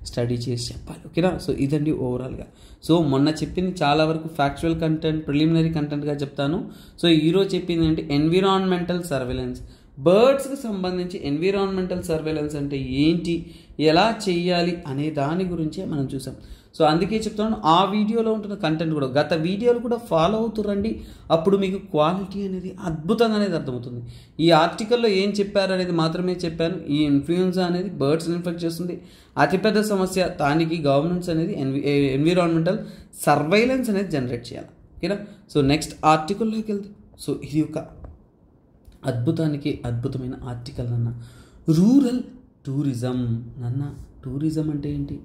స్టడీ చేసి చెప్పాలి. ఓకేనా? సో ఇదండి ఓవరాల్గా. సో మొన్న చెప్పింది చాలా వరకు ఫ్యాక్చువల్ కంటెంట్, ప్రిలిమినరీ కంటెంట్గా చెప్తాను. సో ఈరోజు చెప్పింది ఏంటి ఎన్విరాన్మెంటల్ సర్వేలెన్స్. బర్డ్స్కి సంబంధించి ఎన్విరాన్మెంటల్ సర్వేలెన్స్ అంటే ఏంటి, ఎలా చేయాలి అనే దాని గురించే మనం చూసాం. సో అందుకే చెప్తున్నాను, ఆ వీడియోలో ఉంటున్న కంటెంట్ కూడా గత వీడియోలు కూడా ఫాలో అవుతురండి. అప్పుడు మీకు క్వాలిటీ అనేది అద్భుతంగా అనేది అర్థమవుతుంది. ఈ ఆర్టికల్లో ఏం చెప్పారు అనేది మాత్రమే చెప్పాను. ఈ ఇన్ఫ్లుయెన్జా అనేది బర్డ్స్ ఇన్ఫెక్ట్ చేస్తుంది, అతిపెద్ద సమస్య. దానికి గవర్నమెంట్స్ అనేది ఎన్విరాన్మెంటల్ సర్వైలెన్స్ అనేది జనరేట్ చేయాలి. ఓకేనా? సో నెక్స్ట్ ఆర్టికల్లోకి వెళ్తాం. సో ఇది ఒక అద్భుతానికి అద్భుతమైన ఆర్టికల్ అన్న. రూరల్ టూరిజం అన్న. టూరిజం అంటే ఏంటి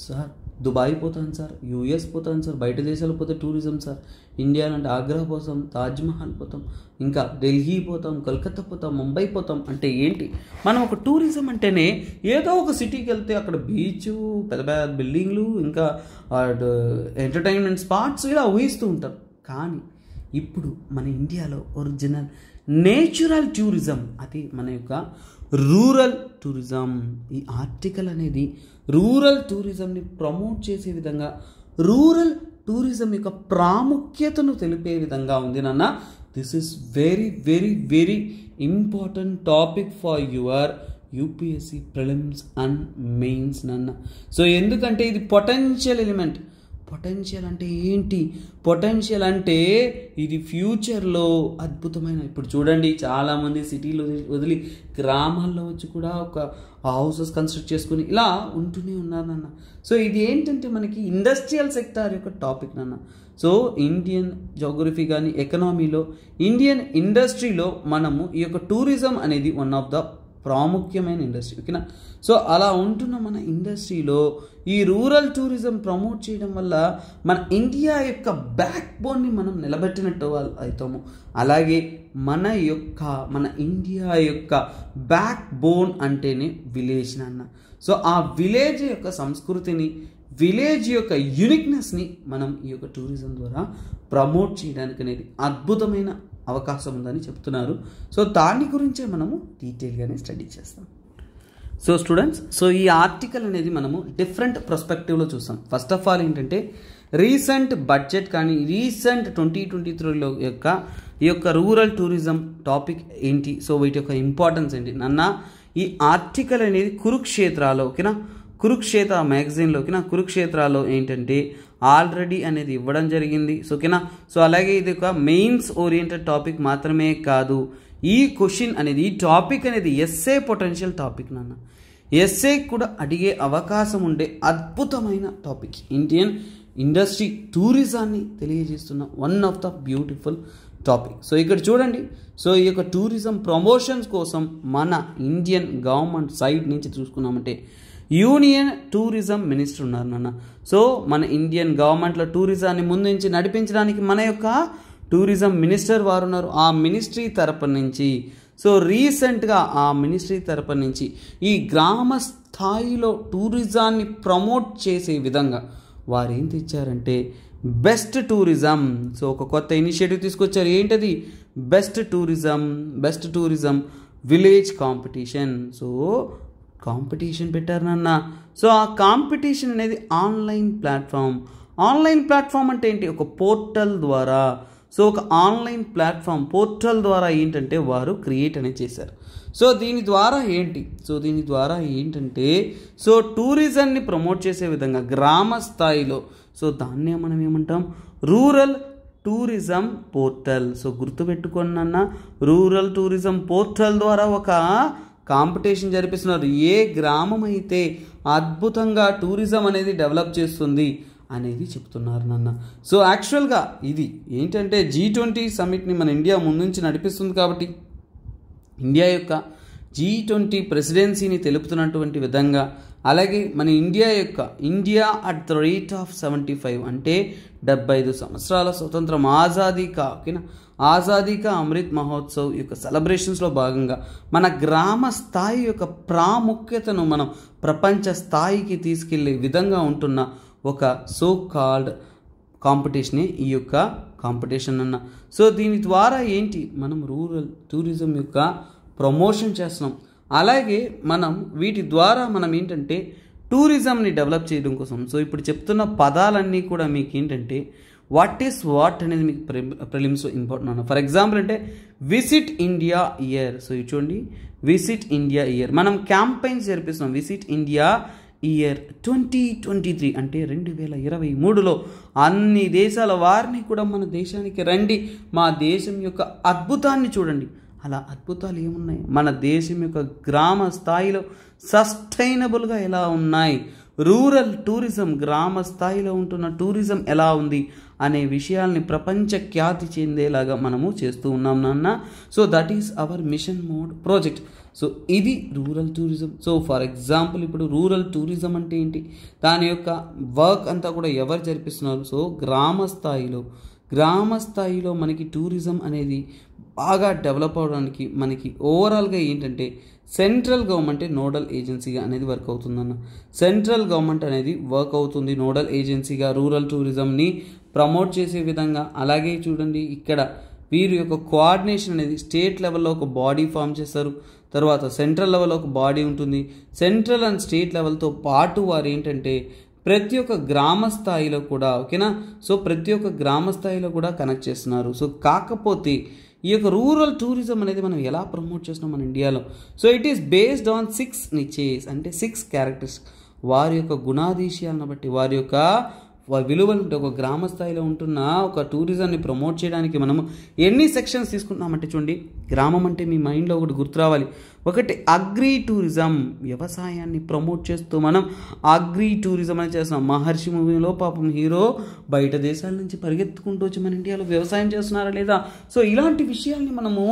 సార్? దుబాయ్ పోతాను సార్, యూఎస్ పోతాను సార్, బయట దేశాలు పోతే టూరిజం సార్. ఇండియాలో అంటే ఆగ్రా పోతాం, తాజ్మహల్ పోతాం, ఇంకా ఢిల్లీ పోతాం, కలకత్తా పోతాం, ముంబై పోతాం. అంటే ఏంటి? మనం ఒక టూరిజం అంటేనే ఏదో ఒక సిటీకి వెళ్తే అక్కడ బీచ్, పెద్ద పెద్ద బిల్డింగ్లు, ఇంకా ఎంటర్టైన్మెంట్ స్పాట్స్ ఇలా ఊహిస్తూ ఉంటాం. కానీ ఇప్పుడు మన ఇండియాలో ఒరిజినల్ నేచురల్ టూరిజం అది మన యొక్క రూరల్ టూరిజం. ఈ ఆర్టికల్ అనేది రూరల్ టూరిజంని ప్రమోట్ చేసే విధంగా, రూరల్ టూరిజం యొక్క ప్రాముఖ్యతను తెలిపే విధంగా ఉంది నాన్న. This is very very very important topic for your UPSC prelims and mains నాన్న. సో ఎందుకంటే ఇది పొటెన్షియల్ ఎలిమెంట్. పొటెన్షియల్ అంటే ఏంటి? పొటెన్షియల్ అంటే ఇది ఫ్యూచర్లో అద్భుతమైన, ఇప్పుడు చూడండి చాలామంది సిటీలో వదిలి గ్రామాల్లో వచ్చి కూడా ఒక హౌసెస్ కన్స్ట్రక్ట్ చేసుకుని ఇలా ఉంటూనే ఉన్నారు నాన్న. సో ఇది ఏంటంటే మనకి ఇండస్ట్రియల్ సెక్టార్ యొక్క టాపిక్ నాన్న. సో ఇండియన్ జోగ్రఫీ కానీ ఎకనామీలో, ఇండియన్ ఇండస్ట్రీలో మనము ఈ యొక్క టూరిజం అనేది వన్ ఆఫ్ ద ప్రాముఖ్యమైన ఇండస్ట్రీ. ఓకేనా? సో అలా ఉంటున్న మన ఇండస్ట్రీలో ఈ రూరల్ టూరిజం ప్రమోట్ చేయడం వల్ల మన ఇండియా యొక్క బ్యాక్ బోన్ని మనం నిలబెట్టినట్టు అవుతాము. అలాగే మన ఇండియా యొక్క బ్యాక్ బోన్ అంటేనే విలేజ్ నాన్న. సో ఆ విలేజ్ యొక్క సంస్కృతిని, విలేజ్ యొక్క యూనిక్నెస్ని మనం ఈ యొక్క టూరిజం ద్వారా ప్రమోట్ చేయడానికి అనేది అద్భుతమైన అవకాశం ఉందని చెప్తున్నారు. సో దాని గురించే మనము డీటెయిల్గానే స్టడీ చేస్తాం. సో స్టూడెంట్స్, సో ఈ ఆర్టికల్ అనేది మనము డిఫరెంట్ పర్స్పెక్టివ్లో చూస్తాం. ఫస్ట్ ఆఫ్ ఆల్ ఏంటంటే రీసెంట్ బడ్జెట్ కానీ రీసెంట్ 2023లో ఈ యొక్క రూరల్ టూరిజం టాపిక్ ఏంటి, సో వీటి యొక్క ఇంపార్టెన్స్ ఏంటి నాన్న. ఈ ఆర్టికల్ అనేది కురుక్షేత్రాలో, ఓకేనా, కురుక్షేత్ర మ్యాగజైన్లో, ఓకేనా, కురుక్షేత్రాలో ఏంటంటే ఆల్రెడీ అనేది ఇవ్వడం జరిగింది. సో ఓకేనా. సో అలాగే ఇది ఒక మెయిన్స్ ఓరియంటెడ్ టాపిక్ మాత్రమే కాదు, ఈ క్వశ్చన్ అనేది, ఈ టాపిక్ అనేది ఎస్ఏ పొటెన్షియల్ టాపిక్ నాన్న. ఎస్ఏ కూడా అడిగే అవకాశం ఉండే అద్భుతమైన టాపిక్. ఇండియన్ ఇండస్ట్రీ టూరిజాన్ని తెలియజేస్తున్న one of the beautiful topic. So ఇక్కడ చూడండి, సో ఈ యొక్క టూరిజం ప్రమోషన్స్ కోసం మన ఇండియన్ గవర్నమెంట్ సైడ్ నుంచి చూసుకున్నామంటే యూనియన్ టూరిజం మినిస్టర్ ఉన్నారు నాన్న. సో మన ఇండియన్ గవర్నమెంట్లో టూరిజాన్ని ముందుంచి నడిపించడానికి మన యొక్క టూరిజం మినిస్టర్ వారు ఉన్నారు. ఆ మినిస్ట్రీ తరపు నుంచి, సో రీసెంట్గా ఆ మినిస్ట్రీ తరపు నుంచి ఈ గ్రామ స్థాయిలో టూరిజాన్ని ప్రమోట్ చేసే విధంగా వారు ఏం తెచ్చారంటే బెస్ట్ టూరిజం. సో ఒక కొత్త ఇనిషియేటివ్ తీసుకొచ్చారు. ఏంటది? Best tourism village competition. So competition పెట్టారు నాన్న. సో ఆ కాంపిటీషన్ అనేది ఆన్లైన్ ప్లాట్ఫామ్ అంటే ఏంటి? ఒక పోర్టల్ ద్వారా, సో ఒక ఆన్లైన్ ప్లాట్ఫామ్ పోర్టల్ ద్వారా ఏంటంటే వారు క్రియేట్ అనేది చేశారు. సో దీని ద్వారా ఏంటంటే సో టూరిజంని ప్రమోట్ చేసే విధంగా గ్రామ స్థాయిలో, సో దాన్నే మనం ఏమంటాం? Rural tourism portal. సో గుర్తుపెట్టుకోండి అన్న, రూరల్ టూరిజం పోర్టల్ ద్వారా ఒక కాంపిటీషన్ జరిపిస్తున్నారు. ఏ గ్రామం అయితే అద్భుతంగా టూరిజం అనేది డెవలప్ చేస్తుంది అనేది చెప్తున్నారు నాన్న. సో యాక్చువల్గా ఇది ఏంటంటే G20 సమ్మిట్ని మన ఇండియా ముందుంచి నడిపిస్తుంది కాబట్టి ఇండియా యొక్క G20 ప్రెసిడెన్సీని తెలుపుతున్నటువంటి విధంగా, అలాగే మన India at the rate of 75 అంటే 75 సంవత్సరాల స్వతంత్రం, ఆజాదీ కా అమృత్ మహోత్సవ్ యొక్క సెలబ్రేషన్స్లో భాగంగా మన గ్రామ స్థాయి యొక్క ప్రాముఖ్యతను మనం ప్రపంచ స్థాయికి తీసుకెళ్లే విధంగా ఉంటున్న ఒక సో కాల్డ్ కాంపిటీషనే ఈ యొక్క కాంపిటీషన్ అన్న. సో దీని ద్వారా ఏంటి? మనం రూరల్ టూరిజం యొక్క ప్రమోషన్ చేస్తున్నాం. అలాగే మనం వీటి ద్వారా మనం ఏంటంటే టూరిజంని డెవలప్ చేయడం కోసం, సో ఇప్పుడు చెప్తున్న పదాలన్నీ కూడా మీకు ఏంటంటే వాట్ అనేది మీకు ప్రిలిమ్స్ ఇంపార్టెంట్ అన్న. ఫర్ ఎగ్జాంపుల్ అంటే విజిట్ ఇండియా ఇయర్. సో ఇది చూడండి, విజిట్ ఇండియా ఇయర్. మనం క్యాంపెయిన్స్ జరిపిస్తున్నాం. విజిట్ ఇండియా ఇయర్ 2023 అంటే 2023లో అన్ని దేశాల వారిని కూడా మన దేశానికి రండి, మా దేశం యొక్క అద్భుతాన్ని చూడండి. అలా అద్భుతాలు ఏమున్నాయి, మన దేశం యొక్క గ్రామ స్థాయిలో సస్టైనబుల్గా ఎలా ఉన్నాయి, రూరల్ టూరిజం గ్రామ స్థాయిలో ఉంటున్న టూరిజం ఎలా ఉంది అనే విషయాల్ని ప్రపంచ ఖ్యాతి చెందేలాగా మనము చేస్తూ ఉన్నాం నాన్న. So that is our mission mode project. So ఇది rural tourism. So for example ఇప్పుడు రూరల్ టూరిజం అంటే ఏంటి, దాని యొక్క వర్క్ అంతా కూడా ఎవరు జరిపిస్తున్నారు? సో గ్రామ స్థాయిలో మనకి టూరిజం అనేది బాగా డెవలప్ అవడానికి మనకి ఓవరాల్గా ఏంటంటే సెంట్రల్ గవర్నమెంట్ నోడల్ ఏజెన్సీగా అనేది వర్క్ అవుతుందన్న. సెంట్రల్ గవర్నమెంట్ అనేది వర్క్ అవుతుంది నోడల్ ఏజెన్సీగా రూరల్ టూరిజంని ప్రమోట్ చేసే విధంగా. అలాగే చూడండి ఇక్కడ వీరి యొక్క కోఆర్డినేషన్ అనేది స్టేట్ లెవెల్లో ఒక బాడీ ఫామ్ చేస్తారు, తర్వాత సెంట్రల్ లెవెల్లో ఒక బాడీ ఉంటుంది. సెంట్రల్ అండ్ స్టేట్ లెవెల్తో పాటు వారు ఏంటంటే ప్రతి ఒక్క గ్రామ స్థాయిలో కూడా, ఓకేనా, సో ప్రతి ఒక్క గ్రామ స్థాయిలో కూడా కనెక్ట్ చేస్తున్నారు. సో కాకపోతే ఈ యొక్క రూరల్ టూరిజం అనేది మనం ఎలా ప్రమోట్ చేస్తున్నాం మన ఇండియాలో? So it is based on 6 niches, అంటే 6 క్యారెక్టర్స్. వారి యొక్క గుణాధిశయాలను బట్టి, వారి యొక్క విలువలు ఉంటే ఒక గ్రామ స్థాయిలో ఉంటున్న ఒక టూరిజంని ప్రమోట్ చేయడానికి మనము ఎన్ని సెక్షన్స్ తీసుకుంటున్నామంటే చూడండి, గ్రామం అంటే మీ మైండ్లో ఒకటి గుర్తు రావాలి. ఒకటి అగ్రి టూరిజం, వ్యవసాయాన్ని ప్రమోట్ చేస్తూ మనం అగ్రి టూరిజం అని చేస్తున్నాం. మహర్షి మూవీలో పాపం హీరో బయట దేశాల నుంచి పరిగెత్తుకుంటూ వచ్చి మన ఇండియాలో వ్యవసాయం చేస్తున్నారా లేదా? సో ఇలాంటి విషయాల్ని మనము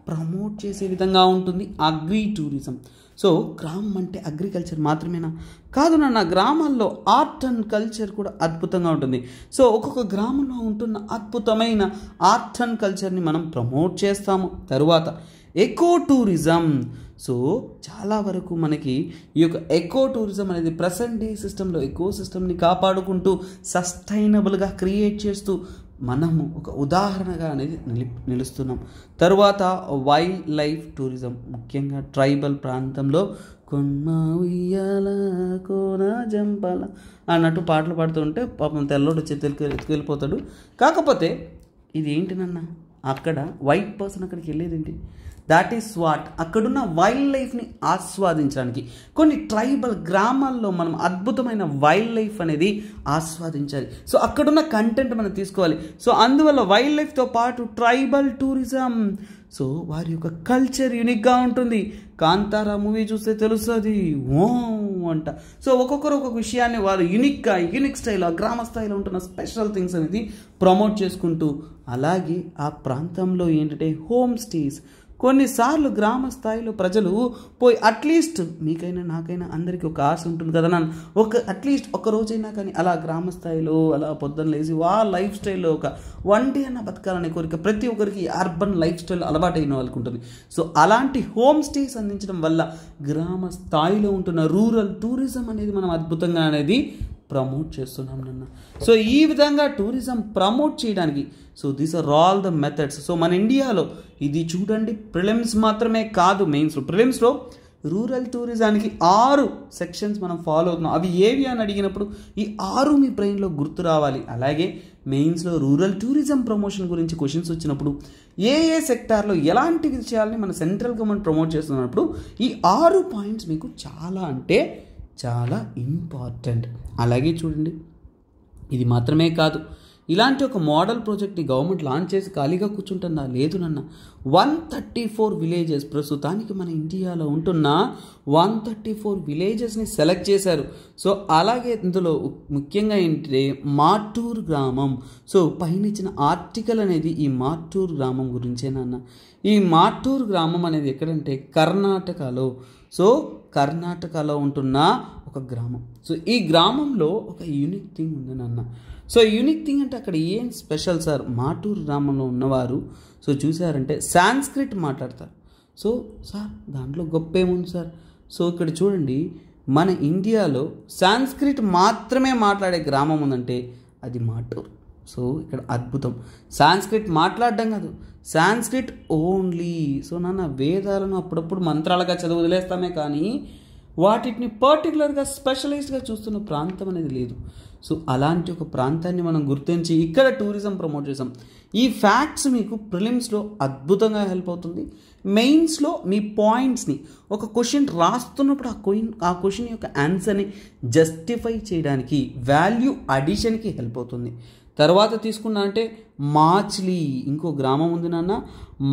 ప్రమోట్ చేసే విధంగా ఉంటుంది అగ్రి టూరిజం. సో గ్రామం అంటే అగ్రికల్చర్ మాత్రమేనా? కాదు నాన్న, గ్రామాల్లో ఆర్ట్ అండ్ కల్చర్ కూడా అద్భుతంగా ఉంటుంది. సో ఒక్కొక్క గ్రామంలో ఉంటున్న అద్భుతమైన ఆర్ట్ అండ్ కల్చర్ని మనం ప్రమోట్ చేస్తాము. తరువాత ఎకో టూరిజం. సో చాలా వరకు మనకి ఈ యొక్క ఎకో టూరిజం అనేది ప్రజెంట్ డే సిస్టంలో ఎకో సిస్టమ్ని కాపాడుకుంటూ సస్టైనబుల్గా క్రియేట్ చేస్తూ మనము ఒక ఉదాహరణగా అనేది నిలుస్తున్నాం. తరువాత వైల్డ్ లైఫ్ టూరిజం, ముఖ్యంగా ట్రైబల్ ప్రాంతంలో కొన్న ఉయ్యాల కోన జంపాల అన్నట్టు పాటలు పాడుతుంటే పాపం తెల్లోడు వచ్చి ఎత్తుకెళ్ళిపోతాడు. కాకపోతే ఇది ఏంటినన్నా, అక్కడ వైట్ పర్సన్ అక్కడికి వెళ్ళేదేంటి? దాట్ ఈస్ వాట్, అక్కడున్న వైల్డ్ లైఫ్ని ఆస్వాదించడానికి. కొన్ని ట్రైబల్ గ్రామాల్లో మనం అద్భుతమైన వైల్డ్ లైఫ్ అనేది ఆస్వాదించాలి. సో అక్కడున్న కంటెంట్ మనం తీసుకోవాలి. సో అందువల్ల వైల్డ్ లైఫ్తో పాటు ట్రైబల్ టూరిజం. సో వారి యొక్క కల్చర్ యూనిక్గా ఉంటుంది. కాంతారా మూవీ చూస్తే తెలుస్తుంది ఓ అంట. సో ఒక్కొక్కరు ఒక్కొక్క విషయాన్ని వారు యూనిక్ స్టైల్లో గ్రామ స్థాయిలో ఉంటున్న స్పెషల్ థింగ్స్ అనేది ప్రమోట్ చేసుకుంటూ, అలాగే ఆ ప్రాంతంలో ఏంటంటే హోమ్ స్టేస్. కొన్నిసార్లు గ్రామ స్థాయిలో ప్రజలు పోయి అట్లీస్ట్ మీకైనా నాకైనా అందరికీ ఒక ఆశ ఉంటుంది కదా నాన్న, అట్లీస్ట్ ఒక రోజైనా కానీ అలా గ్రామ స్థాయిలో అలా పొద్దున్న లేచి లైఫ్ స్టైల్లో ఒక 1 డే అన్న బతకాలనే కోరిక ప్రతి ఒక్కరికి అర్బన్ లైఫ్ స్టైల్ అలవాటైన వాళ్ళకి ఉంటుంది. సో అలాంటి హోమ్ స్టేస్ అందించడం వల్ల గ్రామ స్థాయిలో ఉంటున్న రూరల్ టూరిజం అనేది మనం అద్భుతంగా అనేది ప్రమోట్ చేస్తున్నాం నాన్న. సో ఈ విధంగా టూరిజం ప్రమోట్ చేయడానికి so these are all the methods. So మన ఇండియాలో ఇది చూడండి, ప్రిలిమ్స్ మాత్రమే కాదు, మెయిన్స్లో ప్రిలిమ్స్లో రూరల్ టూరిజానికి 6 సెక్షన్స్ మనం ఫాలో అవుతున్నాం. అవి ఏవి అని అడిగినప్పుడు ఈ 6 మీ బ్రెయిన్లో గుర్తు రావాలి. అలాగే మెయిన్స్లో రూరల్ టూరిజం ప్రమోషన్ గురించి క్వశ్చన్స్ వచ్చినప్పుడు ఏ సెక్టార్లో ఎలాంటి విషయాల్ని మన సెంట్రల్ గవర్నమెంట్ ప్రమోట్ చేస్తున్నప్పుడు ఈ 6 పాయింట్స్ మీకు చాలా అంటే చాలా ఇంపార్టెంట్. అలాగే చూడండి, ఇది మాత్రమే కాదు, ఇలాంటి ఒక మోడల్ ప్రాజెక్ట్ని గవర్నమెంట్ లాంచ్ చేసి ఖాళీగా కూర్చుంటుందా? లేదు నాన్న. 134 విలేజెస్, ప్రస్తుతానికి మన ఇండియాలో ఉంటున్న 134 విలేజెస్ని సెలెక్ట్ చేశారు. సో అలాగే ఇందులో ముఖ్యంగా ఏంటంటే మార్టూర్ గ్రామం. సో పైన ఇచ్చిన ఆర్టికల్ అనేది ఈ మార్టూర్ గ్రామం గురించేనన్న. ఈ మార్టూర్ గ్రామం అనేది ఎక్కడంటే కర్ణాటకలో. సో కర్ణాటకలో ఉంటున్న ఒక గ్రామం. సో ఈ గ్రామంలో ఒక యూనిక్ థింగ్ ఉంది నాన్న. సో యూనిక్ థింగ్ అంటే అక్కడ ఏం స్పెషల్ సార్, మార్టూర్ గ్రామంలో ఉన్నవారు సో చూసారంటే సాంస్క్రిట్ మాట్లాడతారు. సో సార్ దాంట్లో గొప్ప ఏముంది సార్? సో ఇక్కడ చూడండి, మన ఇండియాలో సాంస్క్రిట్ మాత్రమే మాట్లాడే గ్రామం ఉందంటే అది మార్టూర్. సో ఇక్కడ అద్భుతం, సాంస్క్రిట్ మాట్లాడడం కాదు, సాంస్క్రిట్ ఓన్లీ. సో నాన్న వేదాలను అప్పుడప్పుడు మంత్రాలుగా చదువు వదిలేస్తామే కానీ వాటిని పర్టికులర్గా స్పెషలైజ్డ్గా చూస్తున్న ప్రాంతం అనేది లేదు. సో అలాంటి ఒక ప్రాంతాన్ని మనం గుర్తించి ఇక్కడ టూరిజం ప్రమోట్ చేసాం. ఈ ఫ్యాక్ట్స్ మీకు ప్రిలిమ్స్లో అద్భుతంగా హెల్ప్ అవుతుంది. మెయిన్స్లో మీ పాయింట్స్ని ఒక క్వశ్చన్ రాస్తున్నప్పుడు ఆ క్వశ్చన్ యొక్క ఆన్సర్ని జస్టిఫై చేయడానికి, వాల్యూ అడిషన్కి హెల్ప్ అవుతుంది. తర్వాత తీసుకున్నా అంటే మాచ్లీ, ఇంకో గ్రామం ఉంది నాన్న,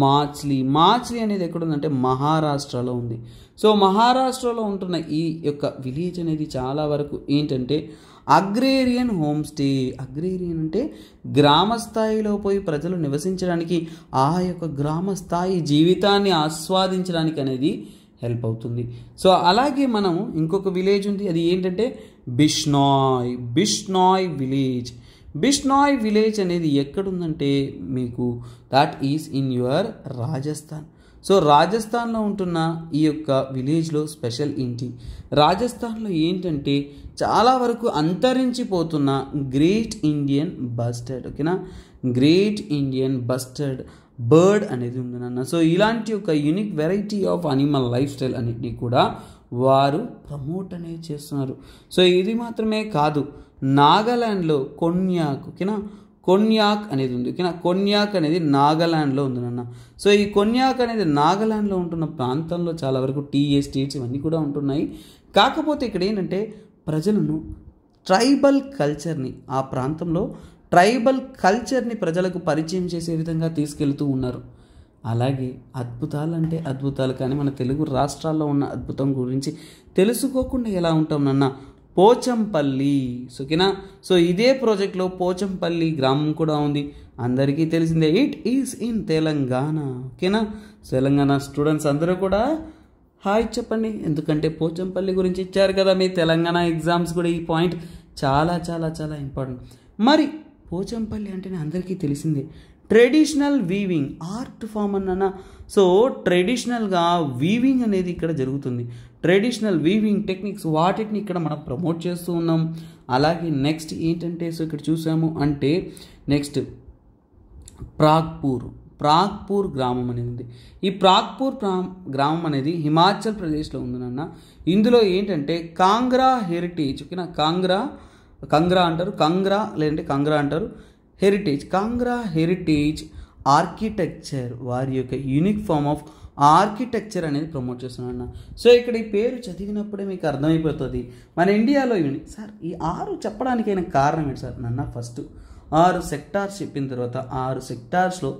మాచ్లీ అనేది ఎక్కడుందంటే మహారాష్ట్రలో ఉంది. సో మహారాష్ట్రలో ఉంటున్న ఈ యొక్క విలేజ్ అనేది చాలా వరకు ఏంటంటే అగ్రేరియన్ హోమ్ స్టే. అగ్రేరియన్ అంటే గ్రామ స్థాయిలో పోయి ప్రజలు నివసించడానికి, ఆ యొక్క గ్రామ స్థాయి జీవితాన్ని ఆస్వాదించడానికి అనేది హెల్ప్ అవుతుంది. సో అలాగే మనము ఇంకొక విలేజ్ ఉంది, అది ఏంటంటే బిష్నాయ్ విలేజ్. బిష్నాయ్ విలేజ్ అనేది ఎక్కడుందంటే మీకు that is in your Rajasthan. So రాజస్థాన్లో ఉంటున్న ఈ యొక్క విలేజ్లో స్పెషల్ ఏంటి, రాజస్థాన్లో ఏంటంటే చాలా వరకు అంతరించిపోతున్న గ్రేట్ ఇండియన్ బస్టర్డ్, ఓకేనా, గ్రేట్ ఇండియన్ బస్టర్డ్ బర్డ్ అనేది ఉంది నాన్న. సో ఇలాంటి ఒక unique variety of animal life style అన్నిటినీ కూడా వారు ప్రమోట్ అనేది చేస్తున్నారు. సో ఇది మాత్రమే కాదు, నాగాల్యాండ్లో కొన్యాక్, ఓకేనా, కొన్యాక్ అనేది ఉంది, ఓకేనా, కొన్యాక్ అనేది నాగాల్యాండ్లో ఉంది నాన్న. సో ఈ కొన్యాక్ అనేది నాగాల్యాండ్లో ఉంటున్న ప్రాంతంలో చాలా వరకు టీ ఎస్టేట్స్ ఇవన్నీ కూడా ఉంటున్నాయి. కాకపోతే ఇక్కడ ఏంటంటే ప్రజలను ట్రైబల్ కల్చర్ని, ఆ ప్రాంతంలో ట్రైబల్ కల్చర్ని ప్రజలకు పరిచయం చేసే విధంగా తీసుకెళ్తూ ఉన్నారు. అలాగే అద్భుతాలు అంటే అద్భుతాలు, కానీ మన తెలుగు రాష్ట్రాల్లో ఉన్న అద్భుతం గురించి తెలుసుకోకుండా ఎలా ఉంటాం నాన్న, పోచంపల్లి, ఓకేనా. సో ఇదే ప్రాజెక్ట్లో పోచంపల్లి గ్రామం కూడా ఉంది, అందరికీ తెలిసిందే, ఇట్ ఈస్ ఇన్ తెలంగాణ, ఓకేనా. తెలంగాణ స్టూడెంట్స్ అందరూ కూడా హాయ్ చెప్పండి, ఎందుకంటే పోచంపల్లి గురించి ఇచ్చారు కదా మీ తెలంగాణ ఎగ్జామ్స్ కూడా. ఈ పాయింట్ చాలా చాలా చాలా ఇంపార్టెంట్. మరి పోచంపల్లి అంటేనే అందరికీ తెలిసిందే ట్రెడిషనల్ వీవింగ్ ఆర్ట్ ఫామ్ అన్న. సో ట్రెడిషనల్గా వీవింగ్ అనేది ఇక్కడ జరుగుతుంది. ట్రెడిషనల్ వీవింగ్ టెక్నిక్స్ వాటిని ఇక్కడ మనం ప్రమోట్ చేస్తూ ఉన్నాం. అలాగే నెక్స్ట్ ఏంటంటే, సో ఇక్కడ చూసాము అంటే నెక్స్ట్ ప్రాగ్పూర్ గ్రామం అనేది ఉంది. ఈ ప్రాగ్పూర్ గ్రామం అనేది హిమాచల్ ప్రదేశ్లో ఉంది నాన్న. ఇందులో ఏంటంటే కాంగ్రా హెరిటేజ్, ఓకేనా, కంగ్రా అంటారు, లేదంటే కంగ్రా అంటారు, కాంగ్రా హెరిటేజ్ ఆర్కిటెక్చర్, వారి యొక్క యూనిక్ ఫామ్ ఆఫ్ ఆర్కిటెక్చర్ అనేది ప్రమోట్ చేస్తున్నాను. సో ఇక్కడ ఈ పేరు చదివినప్పుడే మీకు అర్థమైపోతుంది మన ఇండియాలో యూనిక్. సార్ ఈ 6 చెప్పడానికైనా కారణం ఏంటి సార్ నాన్న, ఫస్ట్ 6 సెక్టార్స్ చెప్పిన తర్వాత 6 సెక్టార్స్లో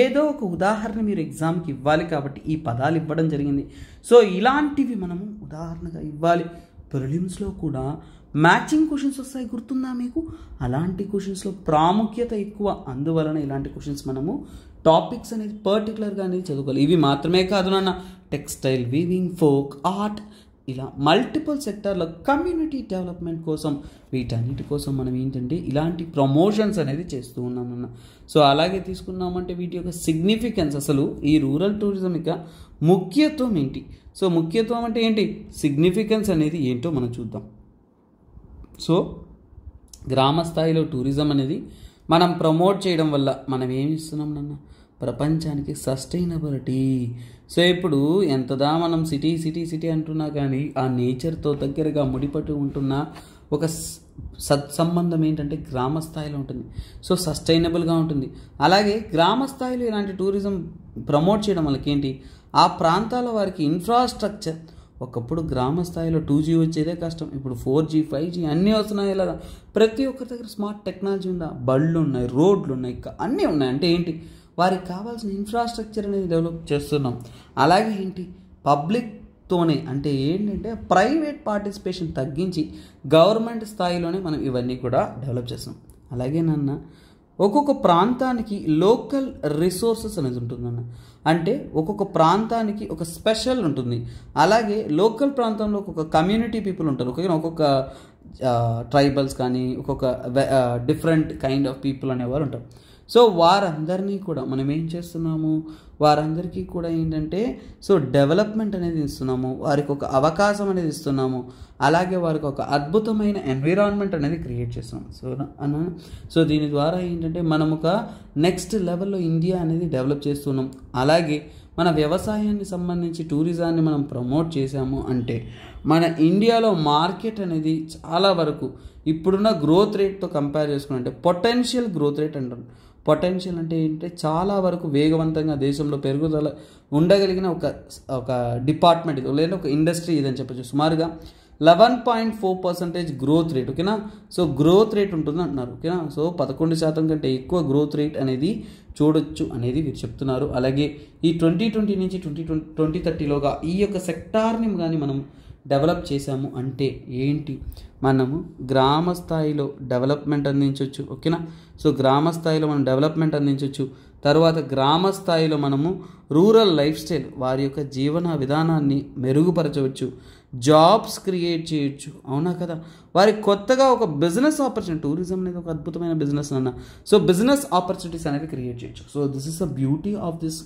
ఏదో ఒక ఉదాహరణ మీరు ఎగ్జామ్కి ఇవ్వాలి కాబట్టి ఈ పదాలు ఇవ్వడం జరిగింది. సో ఇలాంటివి మనము ఉదాహరణగా ఇవ్వాలి. ప్రిలిమ్స్లో కూడా మ్యాచింగ్ క్వశ్చన్స్ వస్తాయి, గుర్తుందా మీకు? అలాంటి క్వశ్చన్స్లో ప్రాముఖ్యత ఎక్కువ, అందువలన ఇలాంటి క్వశ్చన్స్ మనము టాపిక్స్ అనేది పర్టికులర్గా అనేది చదువుకోవాలి. ఇవి మాత్రమే కాదు నాన్న, టెక్స్టైల్, వీవింగ్, ఫోక్ ఆర్ట్, ఇలా మల్టిపుల్ సెక్టార్లో కమ్యూనిటీ డెవలప్మెంట్ కోసం, వీటన్నిటి కోసం మనం ఏంటంటే ఇలాంటి ప్రమోషన్స్ అనేది చేస్తూ ఉన్నామన్న. సో అలాగే తీసుకున్నామంటే వీటి యొక్క సిగ్నిఫికెన్స్, అసలు ఈ రూరల్ టూరిజం యొక్క ముఖ్యత్వం ఏంటి, సో ముఖ్యత్వం అంటే ఏంటి, సిగ్నిఫికెన్స్ అనేది ఏంటో మనం చూద్దాం. సో గ్రామ స్థాయిలో టూరిజం అనేది మనం ప్రమోట్ చేయడం వల్ల మనం ఏమి ఇస్తున్నాం నాన్న, ప్రపంచానికి సస్టైనబిలిటీ. సో ఇప్పుడు ఎంతదా మనం సిటీ అంటున్నా కానీ ఆ నేచర్తో దగ్గరగా ముడిపట్టి ఉంటున్న ఒక సత్సంబంధం ఏంటంటే గ్రామ స్థాయిలో ఉంటుంది. సో సస్టైనబుల్గా ఉంటుంది. అలాగే గ్రామ స్థాయిలో ఇలాంటి టూరిజం ప్రమోట్ చేయడం వల్లకి ఏంటి, ఆ ప్రాంతాల వారికి ఇన్ఫ్రాస్ట్రక్చర్, ఒకప్పుడు గ్రామ స్థాయిలో 2G వచ్చేదే కష్టం, ఇప్పుడు 4G 5G అన్నీ వస్తున్నాయి. ఇలాగా ప్రతి ఒక్కరి దగ్గర స్మార్ట్ టెక్నాలజీ ఉందా, బళ్ళు ఉన్నాయి, రోడ్లు ఉన్నాయి, అన్నీ ఉన్నాయి. అంటే ఏంటి, వారికి కావాల్సిన ఇన్ఫ్రాస్ట్రక్చర్ అనేది డెవలప్ చేస్తున్నాం. అలాగే ఏంటి, పబ్లిక్తోనే, అంటే ఏంటంటే ప్రైవేట్ పార్టిసిపేషన్ తగ్గించి గవర్నమెంట్ స్థాయిలోనే మనం ఇవన్నీ కూడా డెవలప్ చేస్తాం. అలాగే నాన్న ఒక్కొక్క ప్రాంతానికి లోకల్ రిసోర్సెస్ అనేది ఉంటుందన్న, అంటే ఒక్కొక్క ప్రాంతానికి ఒక స్పెషల్ ఉంటుంది. అలాగే లోకల్ ప్రాంతంలో ఒక్కొక్క కమ్యూనిటీ పీపుల్ ఉంటారు, ఒక్కొక్క ట్రైబల్స్ కానీ ఒక్కొక్క డిఫరెంట్ కైండ్ ఆఫ్ పీపుల్ అనేవారు ఉంటారు. సో వారందరినీ కూడా మనం ఏం చేస్తున్నాము, వారందరికీ కూడా ఏంటంటే సో డెవలప్మెంట్ అనేది ఇస్తున్నాము, వారికి ఒక అవకాశం అనేది ఇస్తున్నాము. అలాగే వారికి ఒక అద్భుతమైన ఎన్విరాన్మెంట్ అనేది క్రియేట్ చేస్తున్నాం. సో దీని ద్వారా ఏంటంటే మనం ఒక నెక్స్ట్ లెవెల్లో ఇండియా అనేది డెవలప్ చేస్తున్నాం. అలాగే మన వ్యవసాయాన్ని సంబంధించి టూరిజాన్ని మనం ప్రమోట్ చేసాము అంటే మన ఇండియాలో మార్కెట్ అనేది చాలా వరకు ఇప్పుడున్న గ్రోత్ రేట్తో కంపేర్ చేసుకుంటే పొటెన్షియల్ గ్రోత్ రేట్ అంటారు. పొటెన్షియల్ అంటే ఏంటంటే చాలా వరకు వేగవంతంగా దేశంలో పెరుగుదల ఉండగలిగిన ఒక డిపార్ట్మెంట్ ఇది, లేదా ఒక ఇండస్ట్రీ ఇదని చెప్పచ్చు. సుమారుగా 11.4% గ్రోత్ రేట్, ఓకేనా. సో గ్రోత్ రేట్ ఉంటుంది అంటున్నారు, ఓకేనా. సో 11% కంటే ఎక్కువ గ్రోత్ రేట్ అనేది చూడొచ్చు అనేది వీరు చెప్తున్నారు. అలాగే ఈ 2020 నుంచి 2030లోగా ఈ యొక్క సెక్టార్ని కానీ మనం డెవలప్ చేశాము అంటే ఏంటి, మనము గ్రామ స్థాయిలో డెవలప్మెంట్ అందించవచ్చు, ఓకేనా. సో గ్రామ స్థాయిలో మనం డెవలప్మెంట్ అందించవచ్చు. తర్వాత గ్రామ స్థాయిలో మనము రూరల్ లైఫ్ స్టైల్, వారి యొక్క జీవన విధానాన్ని మెరుగుపరచవచ్చు, జాబ్స్ క్రియేట్ చేయొచ్చు, అవునా కదా. వారికి కొత్తగా ఒక బిజినెస్ ఆపర్చునిటీ, టూరిజం అనేది ఒక అద్భుతమైన బిజినెస్ నాన్న. సో బిజినెస్ ఆపర్చునిటీస్ అనేది క్రియేట్ చేయొచ్చు. So this is the beauty of this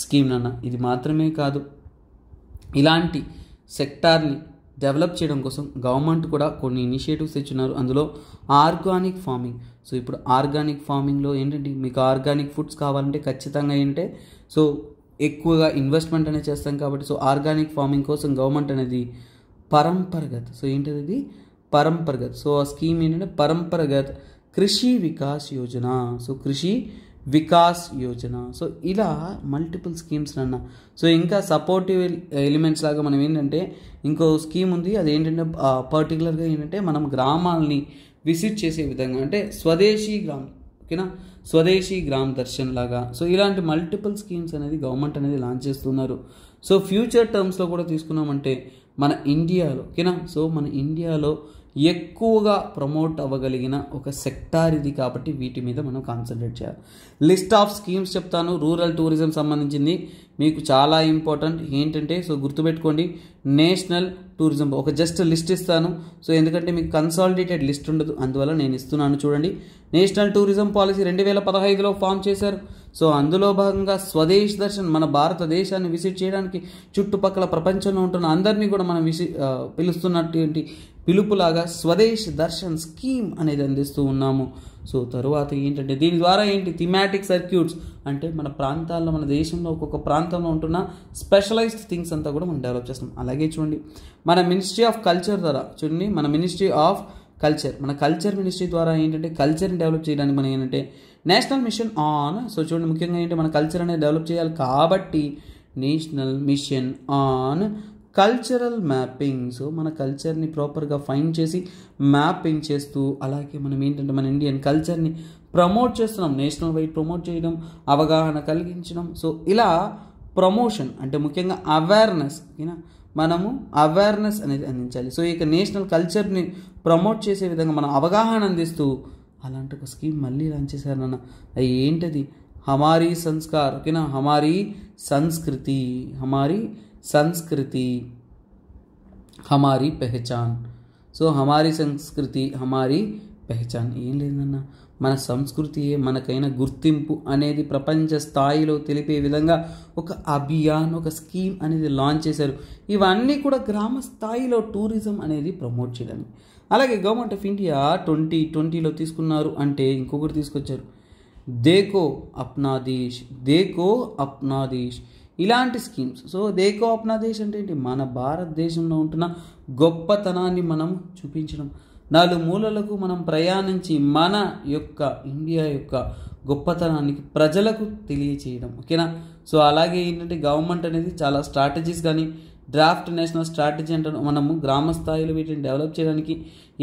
scheme నాన్న. ఇది మాత్రమే కాదు, ఇలాంటి సెక్టార్ని డెవలప్ చేయడం కోసం గవర్నమెంట్ కూడా కొన్ని ఇనిషియేటివ్స్ ఇచ్చున్నారు. అందులో ఆర్గానిక్ ఫార్మింగ్. సో ఇప్పుడు ఆర్గానిక్ ఫార్మింగ్లో ఏంటంటే మీకు ఆర్గానిక్ ఫుడ్స్ కావాలంటే ఖచ్చితంగా ఏంటంటే సో ఎక్కువగా ఇన్వెస్ట్మెంట్ అనేది చేస్తాం కాబట్టి సో ఆర్గానిక్ ఫార్మింగ్ కోసం గవర్నమెంట్ అనేది పరంపరగత్, సో ఏంటది ఇది పరంపరగత్. సో ఆ స్కీమ్ ఏంటంటే పరంపరగత్ కృషి వికాస్ యోజన. సో కృషి వికాస్ యోజన. సో ఇలా మల్టిపుల్ స్కీమ్స్ అన్న. సో ఇంకా సపోర్టివ్ ఎలిమెంట్స్ లాగా మనం ఏంటంటే ఇంకో స్కీమ్ ఉంది, అది ఏంటంటే పర్టికులర్గా ఏంటంటే మనం గ్రామాలని విజిట్ చేసే విధంగా, అంటే స్వదేశీ గ్రామ్, ఓకేనా, స్వదేశీ గ్రామ్ దర్శన్ లాగా. సో ఇలాంటి మల్టిపుల్ స్కీమ్స్ అనేది గవర్నమెంట్ అనేది లాంచ్ చేస్తున్నారు. సో ఫ్యూచర్ టర్మ్స్లో కూడా తీసుకున్నామంటే మన ఇండియాలో, ఓకేనా, సో మన ఇండియాలో ఎక్కువగా ప్రమోట్ అవ్వగలిగిన ఒక సెక్టార్ ఇది కాబట్టి వీటి మీద మనం కాన్సన్ట్రేట్ చేయాలి. లిస్ట్ ఆఫ్ స్కీమ్స్ చెప్తాను, రూరల్ టూరిజం సంబంధించింది మీకు చాలా ఇంపార్టెంట్ ఏంటంటే సో గుర్తుపెట్టుకోండి, నేషనల్ టూరిజం ఒక జస్ట్ లిస్ట్ ఇస్తాను. సో ఎందుకంటే మీకు కన్సాలిడేటెడ్ లిస్ట్ ఉండదు, అందువల్ల నేను ఇస్తున్నాను. చూడండి, నేషనల్ టూరిజం పాలసీ 2015లో ఫామ్ చేశారు. సో అందులో భాగంగా స్వదేశ్ దర్శన్, మన భారతదేశాన్ని విజిట్ చేయడానికి చుట్టుపక్కల ప్రపంచంలో ఉంటున్న అందరినీ కూడా మనం పిలుస్తున్నటువంటి పిలుపులాగా స్వదేశ్ దర్శన్ స్కీమ్ అనేది అందిస్తూ ఉన్నాము. సో తరువాత ఏంటంటే దీని ద్వారా ఏంటి థీమాటిక్ సర్క్యూట్స్, అంటే మన ప్రాంతాల్లో మన దేశంలో ఒక్కొక్క ప్రాంతంలో ఉంటున్న స్పెషలైజ్డ్ థింగ్స్ అంతా కూడా మనం డెవలప్ చేస్తాం. అలాగే చూడండి, మన మినిస్ట్రీ ఆఫ్ కల్చర్ ద్వారా చూడండి, మన మినిస్ట్రీ ఆఫ్ కల్చర్, మన కల్చర్ మినిస్ట్రీ ద్వారా ఏంటంటే కల్చర్ని డెవలప్ చేయడానికి మనం ఏంటంటే నేషనల్ మిషన్ ఆన్, సో చూడండి ముఖ్యంగా ఏంటంటే మన కల్చర్ అనేది డెవలప్ చేయాలి కాబట్టి national mission on cultural mapping. So మన కల్చర్ని ప్రాపర్గా ఫైండ్ చేసి మ్యాపింగ్ చేస్తూ, అలాగే మనం ఏంటంటే మన ఇండియన్ కల్చర్ని ప్రమోట్ చేస్తున్నాం, నేషనల్ వైడ్ ప్రమోట్ చేయడం, అవగాహన కలిగించడం. సో ఇలా ప్రమోషన్ అంటే ముఖ్యంగా అవేర్నెస్, ఓకేనా, మనము అవేర్నెస్ అనేది అందించాలి. సో ఇక నేషనల్ కల్చర్ని ప్రమోట్ చేసే విధంగా మనం అవగాహన అందిస్తూ అలాంటి ఒక స్కీమ్ మళ్ళీ లాంచ్ చేశారన్న. అది ఏంటది, హమారీ సంస్కార్, ఓకేనా, హమారీ సంస్కృతి, హమారీ సంస్కృతి, హమారీ పెహచాన్. సో హమారీ సంస్కృతి హమారీ పెహచాన్ ఏం లేదన్న, మన సంస్కృతియే మనకైన గుర్తింపు అనేది ప్రపంచ స్థాయిలో తెలిపే విధంగా ఒక అభియాన్, ఒక స్కీమ్ అనేది లాంచ్ చేశారు. ఇవన్నీ కూడా గ్రామ స్థాయిలో టూరిజం అనేది ప్రమోట్ చేయడానికి. అలాగే గవర్నమెంట్ ఆఫ్ ఇండియా 2020లో తీసుకున్నారు అంటే ఇంకొకటి తీసుకొచ్చారు, దేకో అప్నా దేశ్, దేకో అప్నా దేశ్, ఇలాంటి స్కీమ్స్. సో దేకో అప్నా దేశ్ అంటే ఏంటి, మన భారతదేశంలో ఉంటున్న గొప్పతనాన్ని మనం చూపించడం, నలుమూలలకు మనం ప్రయాణించి మన యొక్క ఇండియా యొక్క గొప్పతనానికి ప్రజలకు తెలియచేయడం, ఓకేనా. సో అలాగే ఏంటంటే గవర్నమెంట్ అనేది చాలా స్ట్రాటజీస్ కానీ డ్రాఫ్ట్ నేషనల్ స్ట్రాటజీ అంటే మనము గ్రామ స్థాయిలో వీటిని డెవలప్ చేయడానికి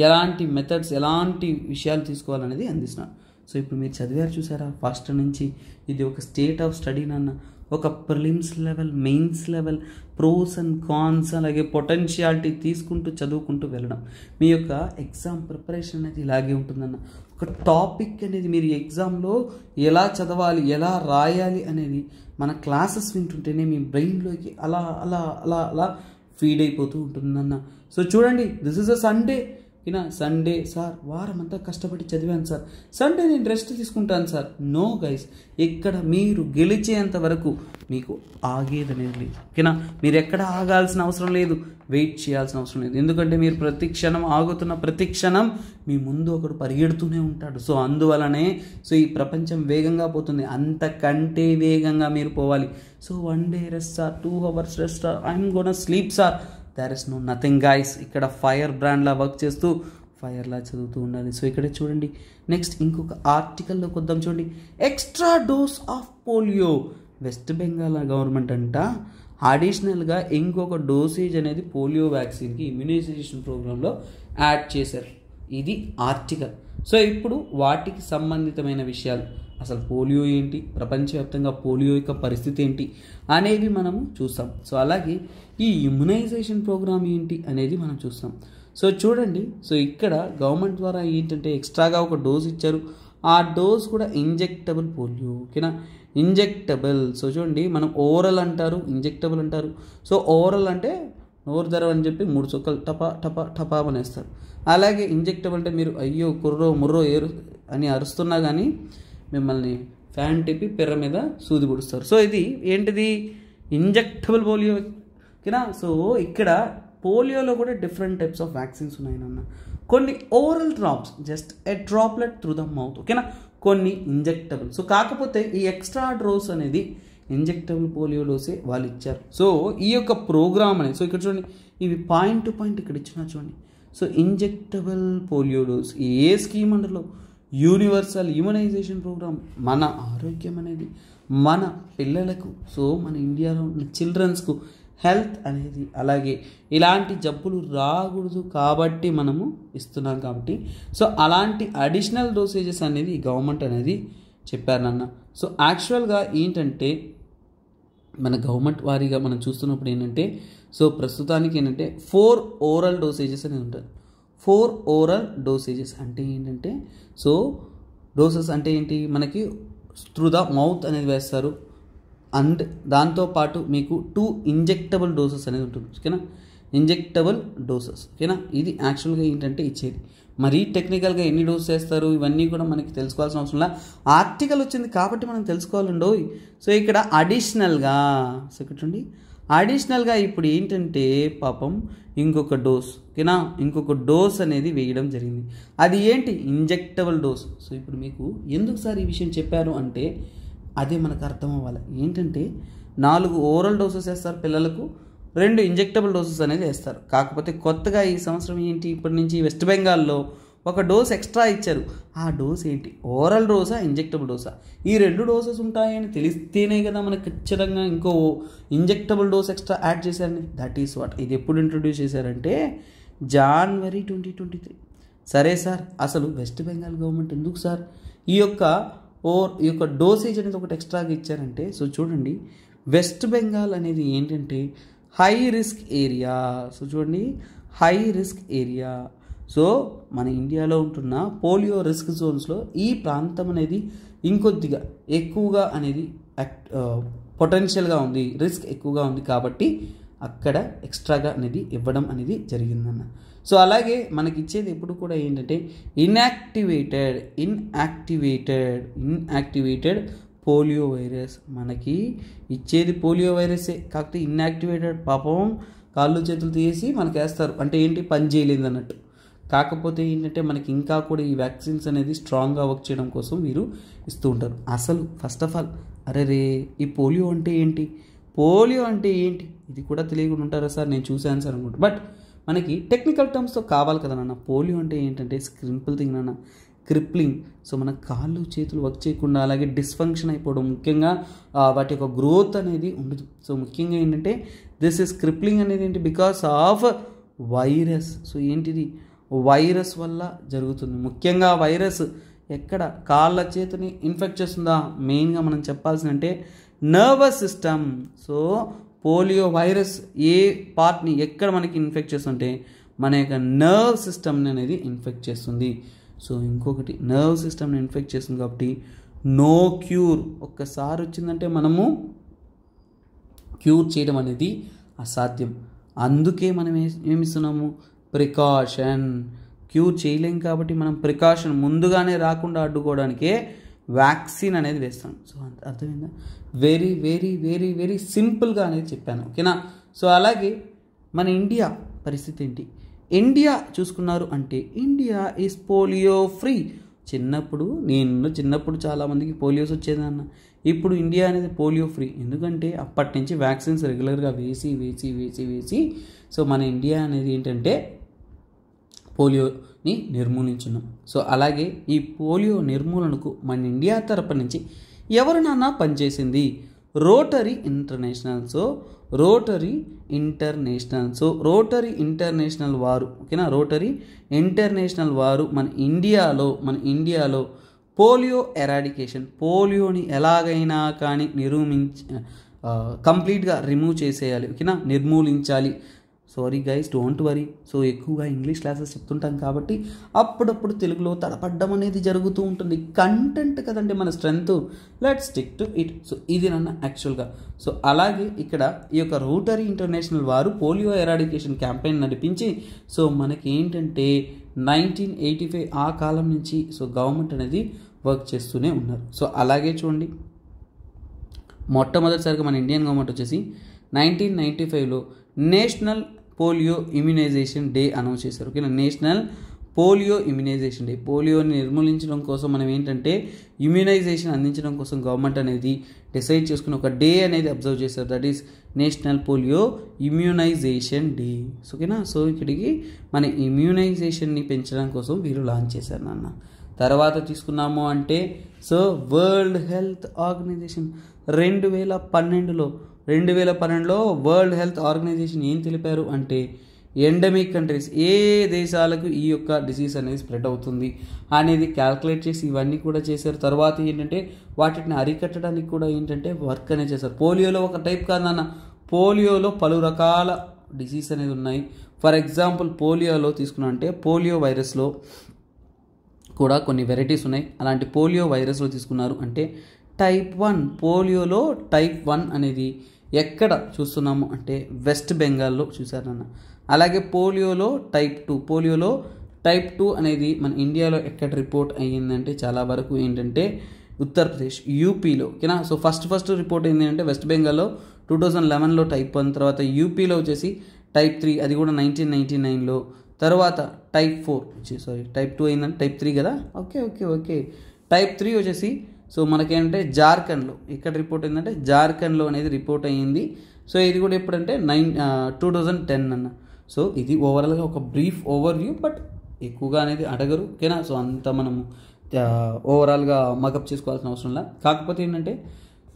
ఎలాంటి మెథడ్స్, ఎలాంటి విషయాలు తీసుకోవాలనేది అందిస్తున్నారు. సో ఇప్పుడు మీరు చదివారు చూసారా ఫస్ట్ నుంచి, ఇది ఒక స్టేట్ ఆఫ్ స్టడీ నాన్న, ఒక prelims level, mains level, pros and cons, అలాగే పొటెన్షియాలిటీ తీసుకుంటూ చదువుకుంటూ వెళ్ళడం. మీ యొక్క ఎగ్జామ్ ప్రిపరేషన్ అనేది ఇలాగే ఉంటుందన్న. ఒక టాపిక్ అనేది మీరు ఎగ్జామ్లో ఎలా చదవాలి, ఎలా రాయాలి అనేది మన క్లాసెస్ వింటుంటేనే మీ బ్రెయిన్లోకి అలా అలా అలా అలా ఫీడ్ అయిపోతూ ఉంటుందన్న. సో చూడండి, దిస్ ఇస్ అ సండే, ఓకేనా. సండే సార్ వారం అంతా కష్టపడి చదివాను సార్, సండే నేను రెస్ట్ తీసుకుంటాను సార్. నో గైస్, ఇక్కడ మీరు గెలిచేంత వరకు మీకు ఆగేదనేది లేదు, ఓకేనా. మీరు ఎక్కడ ఆగాల్సిన అవసరం లేదు, వెయిట్ చేయాల్సిన అవసరం లేదు. ఎందుకంటే మీరు ప్రతి క్షణం ఆగుతున్న ప్రతి క్షణం మీ ముందు ఒకడు పరిగెడుతూనే ఉంటాడు. సో అందువలనే సో ఈ ప్రపంచం వేగంగా పోతుంది, అంతకంటే వేగంగా మీరు పోవాలి. So 1 day rest sir, 2 hours rest sir, I'm gonna sleep sir, there is no nothing guys. ఇక్కడ ఫైర్ బ్రాండ్లా వర్క్ చేస్తూ ఫైర్లా చదువుతూ ఉండాలి. సో ఇక్కడ చూడండి, నెక్స్ట్ ఇంకొక ఆర్టికల్లోకి వద్దాం. చూడండి, extra dose of polio. West Bengal government అంట అడిషనల్గా ఇంకొక డోసేజ్ అనేది పోలియో వ్యాక్సిన్కి ఇమ్యునైజేషన్ ప్రోగ్రాంలో యాడ్ చేశారు. ఇది ఆర్టికల్. సో ఇప్పుడు వాటికి సంబంధితమైన విషయాలు, అసలు పోలియో ఏంటి, ప్రపంచవ్యాప్తంగా పోలియో యొక్క పరిస్థితి ఏంటి అనేవి మనము చూస్తాం. సో అలాగే ఈ ఇమ్యునైజేషన్ ప్రోగ్రామ్ ఏంటి అనేది మనం చూస్తాం. సో చూడండి, సో ఇక్కడ గవర్నమెంట్ ద్వారా ఏంటంటే ఎక్స్ట్రాగా ఒక డోస్ ఇచ్చారు. ఆ డోస్ కూడా ఇంజెక్టబుల్ పోలియో. ఓకేనా, ఇంజెక్టబుల్. సో చూడండి, మనం ఓరల్ అంటారు, ఇంజెక్టబుల్ అంటారు. సో ఓరల్ అంటే నోరు తెరవ అని చెప్పి 3 చుక్కలు టపా టపా టపా అనేస్తారు. అలాగే ఇంజెక్టబుల్ అంటే మీరు అయ్యో కుర్రో ముర్రో ఏరు అని అరుస్తున్నా కానీ మిమ్మల్ని ఫ్యాన్ తిప్పి పెర్ర మీద సూది పొడుస్తారు. సో ఇది ఏంటిది, ఇంజెక్టబుల్ పోలియో. ఓకేనా, సో ఇక్కడ పోలియోలో కూడా డిఫరెంట్ టైప్స్ ఆఫ్ వ్యాక్సిన్స్ ఉన్నాయన్న. కొన్ని oral drops, just a droplet through the mouth. ఓకేనా, కొన్ని ఇంజెక్టబుల్. సో కాకపోతే ఈ ఎక్స్ట్రా డోస్ అనేది ఇంజెక్టబుల్ పోలియో డోసే వాళ్ళు ఇచ్చారు. సో ఈ యొక్క ప్రోగ్రామ్ అనేది, సో ఇక్కడ చూడండి, ఇవి పాయింట్ టు పాయింట్ ఇక్కడ ఇచ్చిన చూడండి. సో ఇంజెక్టబుల్ పోలియో డోస్ ఏ స్కీమ్ అండర్లో, యూనివర్సల్ ఇమ్యునైజేషన్ ప్రోగ్రామ్. మన ఆరోగ్యం అనేది మన పిల్లలకు, సో మన ఇండియాలో ఉన్న చిల్డ్రన్స్కు హెల్త్ అనేది, అలాగే ఇలాంటి జబ్బులు రాకూడదు కాబట్టి మనము ఇస్తున్నాం కాబట్టి, సో అలాంటి అడిషనల్ డోసేజెస్ అనేది ఈ గవర్నమెంట్ అనేది చెప్పారు నాన్న. సో యాక్చువల్గా ఏంటంటే మన గవర్నమెంట్ వారీగా మనం చూస్తున్నప్పుడు ఏంటంటే, సో ప్రస్తుతానికి ఏంటంటే 4 ఓరల్ డోసేజెస్ అనేది ఉంటుంది. 4 ఓరల్ డోసేజెస్ అంటే ఏంటంటే, సో డోసెస్ అంటే ఏంటి, మనకి త్రూ ద మౌత్ అనేది వేస్తారు. అండ్ దాంతోపాటు మీకు 2 ఇంజెక్టబుల్ డోసెస్ అనేది ఉంటుంది. ఓకేనా, ఇంజెక్టబుల్ డోసెస్. ఓకేనా, ఇది యాక్చువల్గా ఏంటంటే ఇచ్చేది. మరీ టెక్నికల్గా ఎన్ని డోస్ చేస్తారు ఇవన్నీ కూడా మనకి తెలుసుకోవాల్సిన అవసరం లేదు. ఆర్టికల్ వచ్చింది కాబట్టి మనం తెలుసుకోవాలండో. సో ఇక్కడ అడిషనల్గా, సో ఇక్కడ చూడండి, అడిషనల్గా ఇప్పుడు ఏంటంటే పాపం ఇంకొక డోస్. ఓకేనా, ఇంకొక డోస్ అనేది వేయడం జరిగింది. అది ఏంటి, ఇంజెక్టబుల్ డోస్. సో ఇప్పుడు మీకు ఎందుకు సార్ ఈ విషయం చెప్పారు అంటే అదే మనకు అర్థం అవ్వాలి. ఏంటంటే 4 ఓరల్ డోసెస్ వేస్తారు పిల్లలకు, 2 ఇంజెక్టబుల్ డోసెస్ అనేది వేస్తారు. కాకపోతే కొత్తగా ఈ సంవత్సరం ఏంటి, ఇప్పటి నుంచి వెస్ట్ బెంగాల్లో ఒక డోస్ ఎక్స్ట్రా ఇచ్చారు. ఆ డోస్ ఏంటి, ఓరల్ డోసా ఇంజెక్టబుల్ డోసా, ఈ 2 డోసెస్ ఉంటాయని తెలిస్తేనే కదా మనకు ఖచ్చితంగా ఇంకో ఇంజెక్టబుల్ డోస్ ఎక్స్ట్రా యాడ్ చేశారని. That is what. ఇది ఎప్పుడు ఇంట్రొడ్యూస్ చేశారంటే జనవరి 2023. సరే సార్, అసలు వెస్ట్ బెంగాల్ గవర్నమెంట్ ఎందుకు సార్ ఈ యొక్క డోసేజ్ అనేది ఒకటి ఎక్స్ట్రాగా ఇచ్చారంటే, సో చూడండి, వెస్ట్ బెంగాల్ అనేది ఏంటంటే హై రిస్క్ ఏరియా. సో చూడండి, హై రిస్క్ ఏరియా. సో మన ఇండియాలో ఉంటున్న పోలియో రిస్క్ జోన్స్లో ఈ ప్రాంతం అనేది ఇంకొద్దిగా ఎక్కువగా అనేది పొటెన్షియల్గా ఉంది, రిస్క్ ఎక్కువగా ఉంది కాబట్టి అక్కడ ఎక్స్ట్రాగా అనేది ఇవ్వడం అనేది జరిగిందన్న. సో అలాగే మనకి ఇచ్చేది ఎప్పుడు కూడా ఏంటంటే ఇన్యాక్టివేటెడ్ పోలియో వైరస్. మనకి ఇచ్చేది పోలియో వైరసే, కాకపోతే ఇన్యాక్టివేటెడ్. పాపం కాళ్ళు చేతులు తీసి మనకి వేస్తారు, అంటే ఏంటి, పని చేయలేదు అన్నట్టు. కాకపోతే ఏంటంటే మనకి ఇంకా కూడా ఈ వ్యాక్సిన్స్ అనేది స్ట్రాంగ్గా వర్క్ చేయడం కోసం మీరు ఇస్తూ ఉంటారు. అసలు ఫస్ట్ ఆఫ్ ఆల్ అరే ఈ పోలియో అంటే ఏంటి, ఇది కూడా తెలియకుండా ఉంటారా సార్, నేను చూశాను సార్ అనుకుంటా. బట్ మనకి టెక్నికల్ టర్మ్స్తో కావాలి కదా నాన్న. పోలియో అంటే ఏంటంటే సింపుల్ థింగ్ నాన్న, క్రిప్లింగ్. సో మన కాళ్ళు చేతులు వర్క్ చేయకుండా, అలాగే డిస్ఫంక్షన్ అయిపోవడం, ముఖ్యంగా వాటి యొక్క గ్రోత్ అనేది ఉండదు. సో ముఖ్యంగా ఏంటంటే దిస్ ఇస్ క్రిప్లింగ్ అనేది ఏంటి, బికాస్ ఆఫ్ వైరస్. సో ఏంటిది, వైరస్ వల్ల జరుగుతుంది. ముఖ్యంగా వైరస్ ఎక్కడ కాళ్ళ చేతిని ఇన్ఫెక్ట్ చేస్తుందా, మెయిన్గా మనం చెప్పాల్సిందంటే nervous system. So polio virus ఏ పార్ట్ని ఎక్కడ మనకి ఇన్ఫెక్ట్ చేస్తుంటే మన యొక్క నర్వ్ సిస్టమ్ని అనేది ఇన్ఫెక్ట్ చేస్తుంది. సో ఇంకొకటి, నర్వ్ సిస్టమ్ని ఇన్ఫెక్ట్ చేస్తుంది కాబట్టి నో క్యూర్. ఒక్కసారి వచ్చిందంటే మనము క్యూర్ చేయడం అనేది అసాధ్యం. అందుకే మనం ఏమిస్తున్నాము, ప్రికాషన్. క్యూర్ చేయలేం కాబట్టి మనం ప్రికాషన్ ముందుగానే రాకుండా అడ్డుకోవడానికే వ్యాక్సిన్ అనేది వేస్తాం. సో అర్థమైందా, వెరీ వెరీ వెరీ వెరీ సింపుల్గా అనేది చెప్పాను. ఓకేనా. సో అలాగే మన ఇండియా పరిస్థితి ఏంటి, ఇండియా చూసుకున్నారు అంటే ఇండియా ఈజ్ పోలియో ఫ్రీ. చిన్నప్పుడు చాలామందికి పోలియోస్ వచ్చేదన్న. ఇప్పుడు ఇండియా అనేది పోలియో ఫ్రీ. ఎందుకంటే అప్పటి నుంచి వ్యాక్సిన్స్ రెగ్యులర్గా వేసి సో మన ఇండియా అనేది ఏంటంటే పోలియోని నిర్మూలించున్నాం. సో అలాగే ఈ పోలియో నిర్మూలనకు మన ఇండియా తరపు నుంచి ఎవరు నాన్న పనిచేసింది? Rotary international. So rotary international వారు, ఓకేనా, రోటరీ ఇంటర్నేషనల్ వారు మన ఇండియాలో పోలియో ఎరాడికేషన్, పోలియోని ఎలాగైనా కానీ కంప్లీట్గా రిమూవ్ చేసేయాలి, ఓకేనా, నిర్మూలించాలి. Sorry guys, don't worry. So ఎక్కువగా ఇంగ్లీష్ క్లాసెస్ చెప్తుంటాం కాబట్టి అప్పుడప్పుడు తెలుగులో తడపడ్డం అనేది జరుగుతూ ఉంటుంది. కంటెంట్ కదండి మన strength, let's stick to it. So ఇది నన్ను యాక్చువల్గా. సో అలాగే ఇక్కడ ఈ యొక్క రోటరీ ఇంటర్నేషనల్ వారు పోలియో ఎరాడికేషన్ క్యాంపెయిన్ నడిపించి సో మనకి ఏంటంటే 1985 ఆ కాలం నుంచి సో గవర్నమెంట్ అనేది వర్క్ చేస్తూనే ఉన్నారు. సో అలాగే చూడండి, మొట్టమొదటిసారిగా మన ఇండియన్ గవర్నమెంట్ వచ్చేసి 1995లో national polio immunization day announce చేశారు, ఓకేనా. నేషనల్ పోలియో ఇమ్యునైజేషన్ డే, పోలియోని నిర్మూలించడం కోసం మనం ఏంటంటే ఇమ్యునైజేషన్ అందించడం కోసం గవర్నమెంట్ అనేది డిసైడ్ చేసుకుని ఒక డే అనేది అబ్జర్వ్ చేశారు, that is national polio immunization day. ఓకేనా. సో ఇక్కడికి మన ఇమ్యునైజేషన్ని పెంచడం కోసం వీరు లాంచ్ చేశారు నాన్న. తర్వాత తీసుకున్నాము అంటే సో వరల్డ్ హెల్త్ ఆర్గనైజేషన్ 2012లో వరల్డ్ హెల్త్ ఆర్గనైజేషన్ ఏం తెలిపారు అంటే ఎండమిక్ కంట్రీస్, ఏ దేశాలకు ఈ యొక్క డిసీజ్ అనేది స్ప్రెడ్ అవుతుంది అనేది క్యాల్కులేట్ చేసి ఇవన్నీ కూడా చేశారు. తర్వాత ఏంటంటే వాటిని అరికట్టడానికి కూడా ఏంటంటే వర్క్ అనేది చేశారు. పోలియోలో ఒక టైప్ కాదన్న, పోలియోలో పలు రకాల డిసీజ్ అనేది ఉన్నాయి. ఫర్ ఎగ్జాంపుల్ పోలియోలో తీసుకున్నా అంటే పోలియో వైరస్లో కూడా కొన్ని వెరైటీస్ ఉన్నాయి. అలాంటి పోలియో వైరస్లో తీసుకున్నారు అంటే టైప్ 1, పోలియోలో టైప్ 1 అనేది ఎక్కడ చూస్తున్నాము అంటే వెస్ట్ బెంగాల్లో చూసారన్న. అలాగే పోలియోలో టైప్ 2 అనేది మన ఇండియాలో ఎక్కడ రిపోర్ట్ అయ్యిందంటే చాలా వరకు ఏంటంటే ఉత్తరప్రదేశ్, యూపీలో, ఓకేనా. సో ఫస్ట్ రిపోర్ట్ అయింది అంటే వెస్ట్ బెంగాల్లో 2011లో టైప్ 1, తర్వాత యూపీలో వచ్చేసి టైప్ 3, అది కూడా 1999లో, తర్వాత టైప్ 2 అయిందంటే టైప్ 3 కదా, ఓకే. టైప్ 3 వచ్చేసి సో మనకేంటంటే జార్ఖండ్లో, ఇక్కడ రిపోర్ట్ అయిందంటే జార్ఖండ్లో అనేది రిపోర్ట్ అయ్యింది. సో ఇది కూడా ఎప్పుడంటే 2010 అన్న. సో ఇది ఓవరాల్గా ఒక బ్రీఫ్ ఓవర్వ్యూ, బట్ ఎక్కువగా అనేది అడగరు, ఓకేనా. సో అంత మనము ఓవరాల్గా మకప్ చేసుకోవాల్సిన అవసరం లేదు. కాకపోతే ఏంటంటే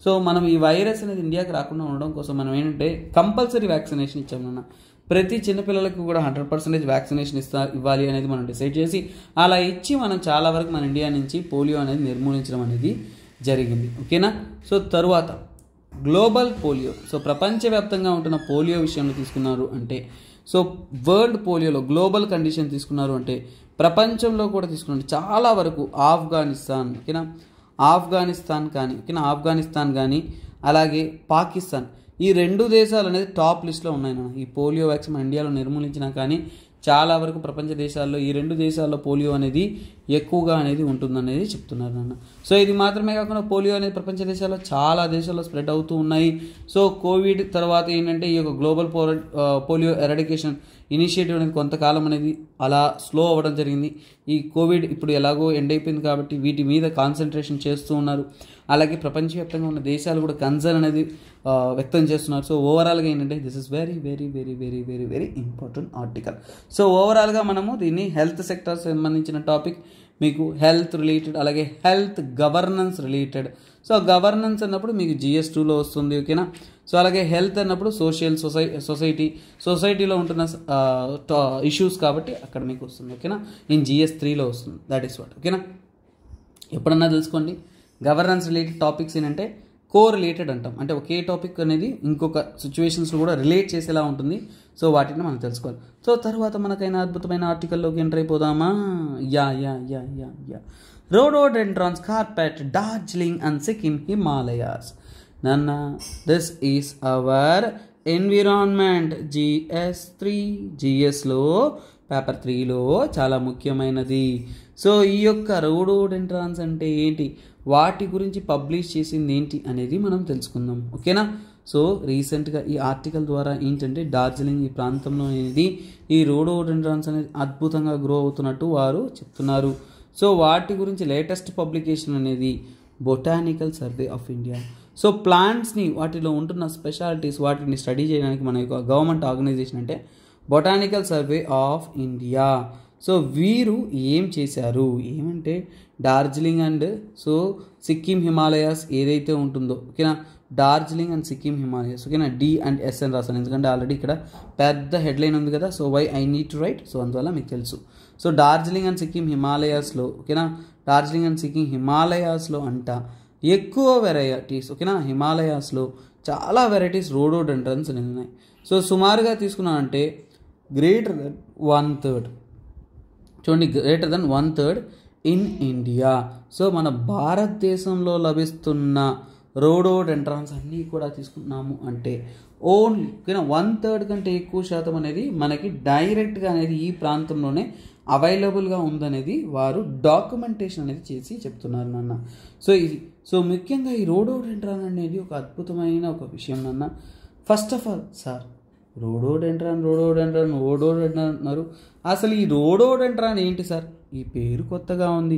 సో మనం ఈ వైరస్ అనేది ఇండియాకి రాకుండా ఉండడం కోసం మనం ఏంటంటే కంపల్సరీ వ్యాక్సినేషన్ ఇచ్చామన్న. ప్రతి చిన్నపిల్లలకు కూడా 100% వ్యాక్సినేషన్ ఇవ్వాలి అనేది మనం డిసైడ్ చేసి అలా ఇచ్చి మనం చాలా వరకు మన ఇండియా నుంచి పోలియో అనేది నిర్మూలించడం అనేది జరిగింది, ఓకేనా. సో తరువాత గ్లోబల్ పోలియో, సో ప్రపంచవ్యాప్తంగా ఉంటున్న పోలియో విషయంలో తీసుకున్నారు అంటే సో వరల్డ్ పోలియోలో గ్లోబల్ కండిషన్ తీసుకున్నారు అంటే ప్రపంచంలో కూడా తీసుకున్నారు చాలా వరకు ఆఫ్ఘనిస్తాన్, ఓకేనా, ఆఫ్ఘనిస్తాన్ కానీ అలాగే పాకిస్తాన్, ఈ 2 దేశాలు అనేది టాప్ లిస్ట్లో ఉన్నాయి. ఈ పోలియో వ్యాక్సిన్ మన ఇండియాలో నిర్మూలించినా కానీ చాలా వరకు ప్రపంచ దేశాల్లో ఈ 2 దేశాల్లో పోలియో అనేది ఎక్కువగా అనేది ఉంటుందనేది చెప్తున్నారు నాన్న. సో ఇది మాత్రమే కాకుండా పోలియో అనేది ప్రపంచ దేశాల్లో చాలా దేశాల్లో స్ప్రెడ్ అవుతూ ఉన్నాయి. సో కోవిడ్ తర్వాత ఏంటంటే ఈ యొక్క గ్లోబల్ పోలియో ఎరాడికేషన్ ఇనిషియేటివ్ అనేది కొంతకాలం అనేది అలా స్లో అవ్వడం జరిగింది. ఈ కోవిడ్ ఇప్పుడు ఎలాగో ఎండ్ అయిపోయింది కాబట్టి వీటి మీద కాన్సన్ట్రేషన్ చేస్తూ ఉన్నారు. అలాగే ప్రపంచవ్యాప్తంగా ఉన్న దేశాలు కూడా కన్సర్న్ అనేది వ్యక్తం చేస్తున్నారు. సో ఓవరాల్గా ఏంటంటే this is very very very very very very important article. So ఓవరాల్గా మనము దీన్ని హెల్త్ సెక్టర్ సంబంధించిన టాపిక్, మీకు హెల్త్ రిలేటెడ్ అలాగే health governance related. So governance అన్నప్పుడు మీకు GS2లో వస్తుంది, ఓకేనా. సో అలాగే హెల్త్ అన్నప్పుడు సొసైటీలో ఉంటున్న ఇష్యూస్ కాబట్టి అక్కడ మీకు వస్తుంది, ఓకేనా. GS3లో వస్తుంది, దట్ ఈస్ వాట్, ఓకేనా. ఎప్పుడన్నా తెలుసుకోండి, గవర్నెన్స్ రిలేటెడ్ టాపిక్స్ ఏంటంటే కోరిలేటెడ్ అంటాం, అంటే ఒకే టాపిక్ అనేది ఇంకొక సిచ్యువేషన్స్లో కూడా రిలేట్ చేసేలా ఉంటుంది. సో వాటిని మనం తెలుసుకోవాలి. సో తర్వాత మనకైనా అద్భుతమైన ఆర్టికల్లోకి ఎంటర్ అయిపోదామా? Yeah rhododendrons carpet Darjeeling and Sikkim Himalayas. నన్న దిస్ ఈస్ అవర్ ఎన్విరాన్మెంట్ GS3లో పేపర్ 3లో చాలా ముఖ్యమైనది. సో ఈ యొక్క రోడోడెండ్రాన్స్ అంటే ఏంటి, వాటి గురించి పబ్లిష్ చేసింది ఏంటి అనేది మనం తెలుసుకుందాం, ఓకేనా. సో రీసెంట్గా ఈ ఆర్టికల్ ద్వారా ఏంటంటే డార్జిలింగ్ ఈ ప్రాంతంలో అనేది ఈ రోడోడెండ్రాన్స్ అనేది అద్భుతంగా గ్రో అవుతున్నట్టు వారు చెప్తున్నారు. సో వాటి గురించి లేటెస్ట్ పబ్లికేషన్ అనేది Botanical Survey of India. So ప్లాంట్స్ని వాటిలో ఉంటున్న స్పెషాలిటీస్ వాటిని స్టడీ చేయడానికి మన యొక్క గవర్నమెంట్ ఆర్గనైజేషన్ అంటే Botanical Survey of India. So వీరు ఏం చేశారు ఏమంటే డార్జిలింగ్ అండ్ సో సిక్కిం హిమాలయాస్ ఏదైతే ఉంటుందో ఓకేనా, డార్జిలింగ్ అండ్ సిక్కిం హిమాలయాస్ ఓకేనా, డి అండ్ ఎస్ అని రాస్తాను ఎందుకంటే ఆల్రెడీ ఇక్కడ పెద్ద హెడ్లైన్ ఉంది కదా. So why I need to write, so అందువల్ల మీకు తెలుసు. సో డార్జిలింగ్ అండ్ సిక్కిం హిమాలయాస్లో ఓకేనా, డార్జిలింగ్ అండ్ సిక్కిం హిమాలయాస్లో అంట ఎక్కువ వెరైటీస్ ఓకేనా, హిమాలయాస్లో చాలా వెరైటీస్ రోడోడెండ్రన్స్ అనేది ఉన్నాయి. సో సుమారుగా తీసుకున్నానంటే గ్రేటర్ దెన్ 1/3 చూడండి, greater than 1/3 in India. So మన భారతదేశంలో లభిస్తున్న రోడోడెండ్రాన్స్ అన్నీ కూడా తీసుకున్నాము అంటే ఓన్లీ ఓకేనా 1/3 కంటే ఎక్కువ శాతం అనేది మనకి డైరెక్ట్గా అనేది ఈ ప్రాంతంలోనే అవైలబుల్గా ఉందనేది వారు డాక్యుమెంటేషన్ అనేది చేసి చెప్తున్నారు నాన్న. సో ఇది సో ముఖ్యంగా ఈ రోడోడెండ్రాన్ అనేది ఒక అద్భుతమైన ఒక విషయం నాన్న. First of all sir rhododendron అన్నారు, అసలు ఈ రోడోడెండ్రాన్ ఏంటి సార్? ఈ పేరు కొత్తగా ఉంది,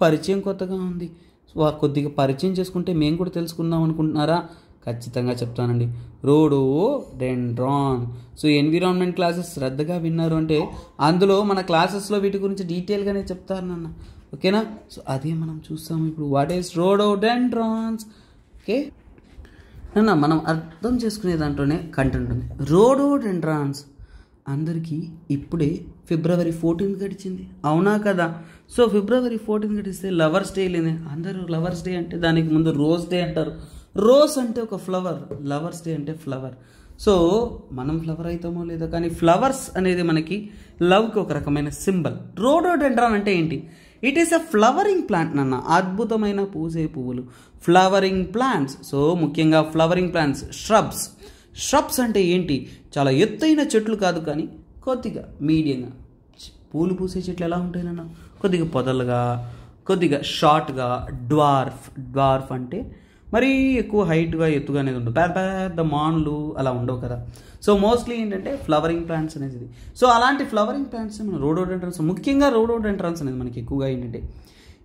పరిచయం కొత్తగా ఉంది. సో కొద్దిగా పరిచయం చేసుకుంటే మేము కూడా తెలుసుకుందాం అనుకుంటున్నారా? ఖచ్చితంగా చెప్తానండి. రోడోడెండ్రాన్. సో ఎన్విరాన్మెంట్ క్లాసెస్ శ్రద్ధగా విన్నారు అంటే అందులో మన క్లాసెస్లో వీటి గురించి డీటెయిల్గానే చెప్తారు నాన్న ఓకేనా. సో అదే మనం చూస్తాము ఇప్పుడు. What is rhododendrons? ఓకే నాన్న, మనం అర్థం చేసుకునే దాంట్లోనే కంటెంట్ ఉంది. రోడోడెండ్రాన్స్ అందరికీ ఇప్పుడే February 14 గడిచింది, అవునా కదా? సో February 14 గడిస్తే లవర్స్ డే లేని అందరూ లవర్స్ డే అంటే దానికి ముందు రోజ్ డే అంటారు. రోజ్ అంటే ఒక ఫ్లవర్, లవర్స్ డే అంటే ఫ్లవర్. సో మనం ఫ్లవర్ అవుతామో లేదో కానీ ఫ్లవర్స్ అనేది మనకి లవ్కి ఒక రకమైన సింబల్. రోడోడెండ్రాన్ అంటే ఏంటి? It is a flowering plant నాన్న, అద్భుతమైన పూసే పువ్వులు, ఫ్లవరింగ్ ప్లాంట్స్. సో ముఖ్యంగా ఫ్లవరింగ్ ప్లాంట్స్, ష్రబ్స్ అంటే ఏంటి? చాలా ఎత్తైన చెట్లు కాదు కానీ కొద్దిగా మీడియంగా పూలు పూసే చెట్లు ఎలా ఉంటాయి నాన్న, కొద్దిగా పొదలుగా, కొద్దిగా షార్ట్గా. డ్వార్ఫ్ అంటే మరీ ఎక్కువ హైట్గా ఎత్తుగా అనేది ఉండవు, పెద్ద పెద్ద మాన్లు అలా ఉండవు కదా. సో మోస్ట్లీ ఏంటంటే ఫ్లవరింగ్ ప్లాంట్స్ అనేది. సో అలాంటి ఫ్లవరింగ్ ప్లాంట్స్ మన రోడోడెండ్రాన్స్, ముఖ్యంగా రోడోడెండ్రాన్స్ అనేది మనకి ఎక్కువగా ఏంటంటే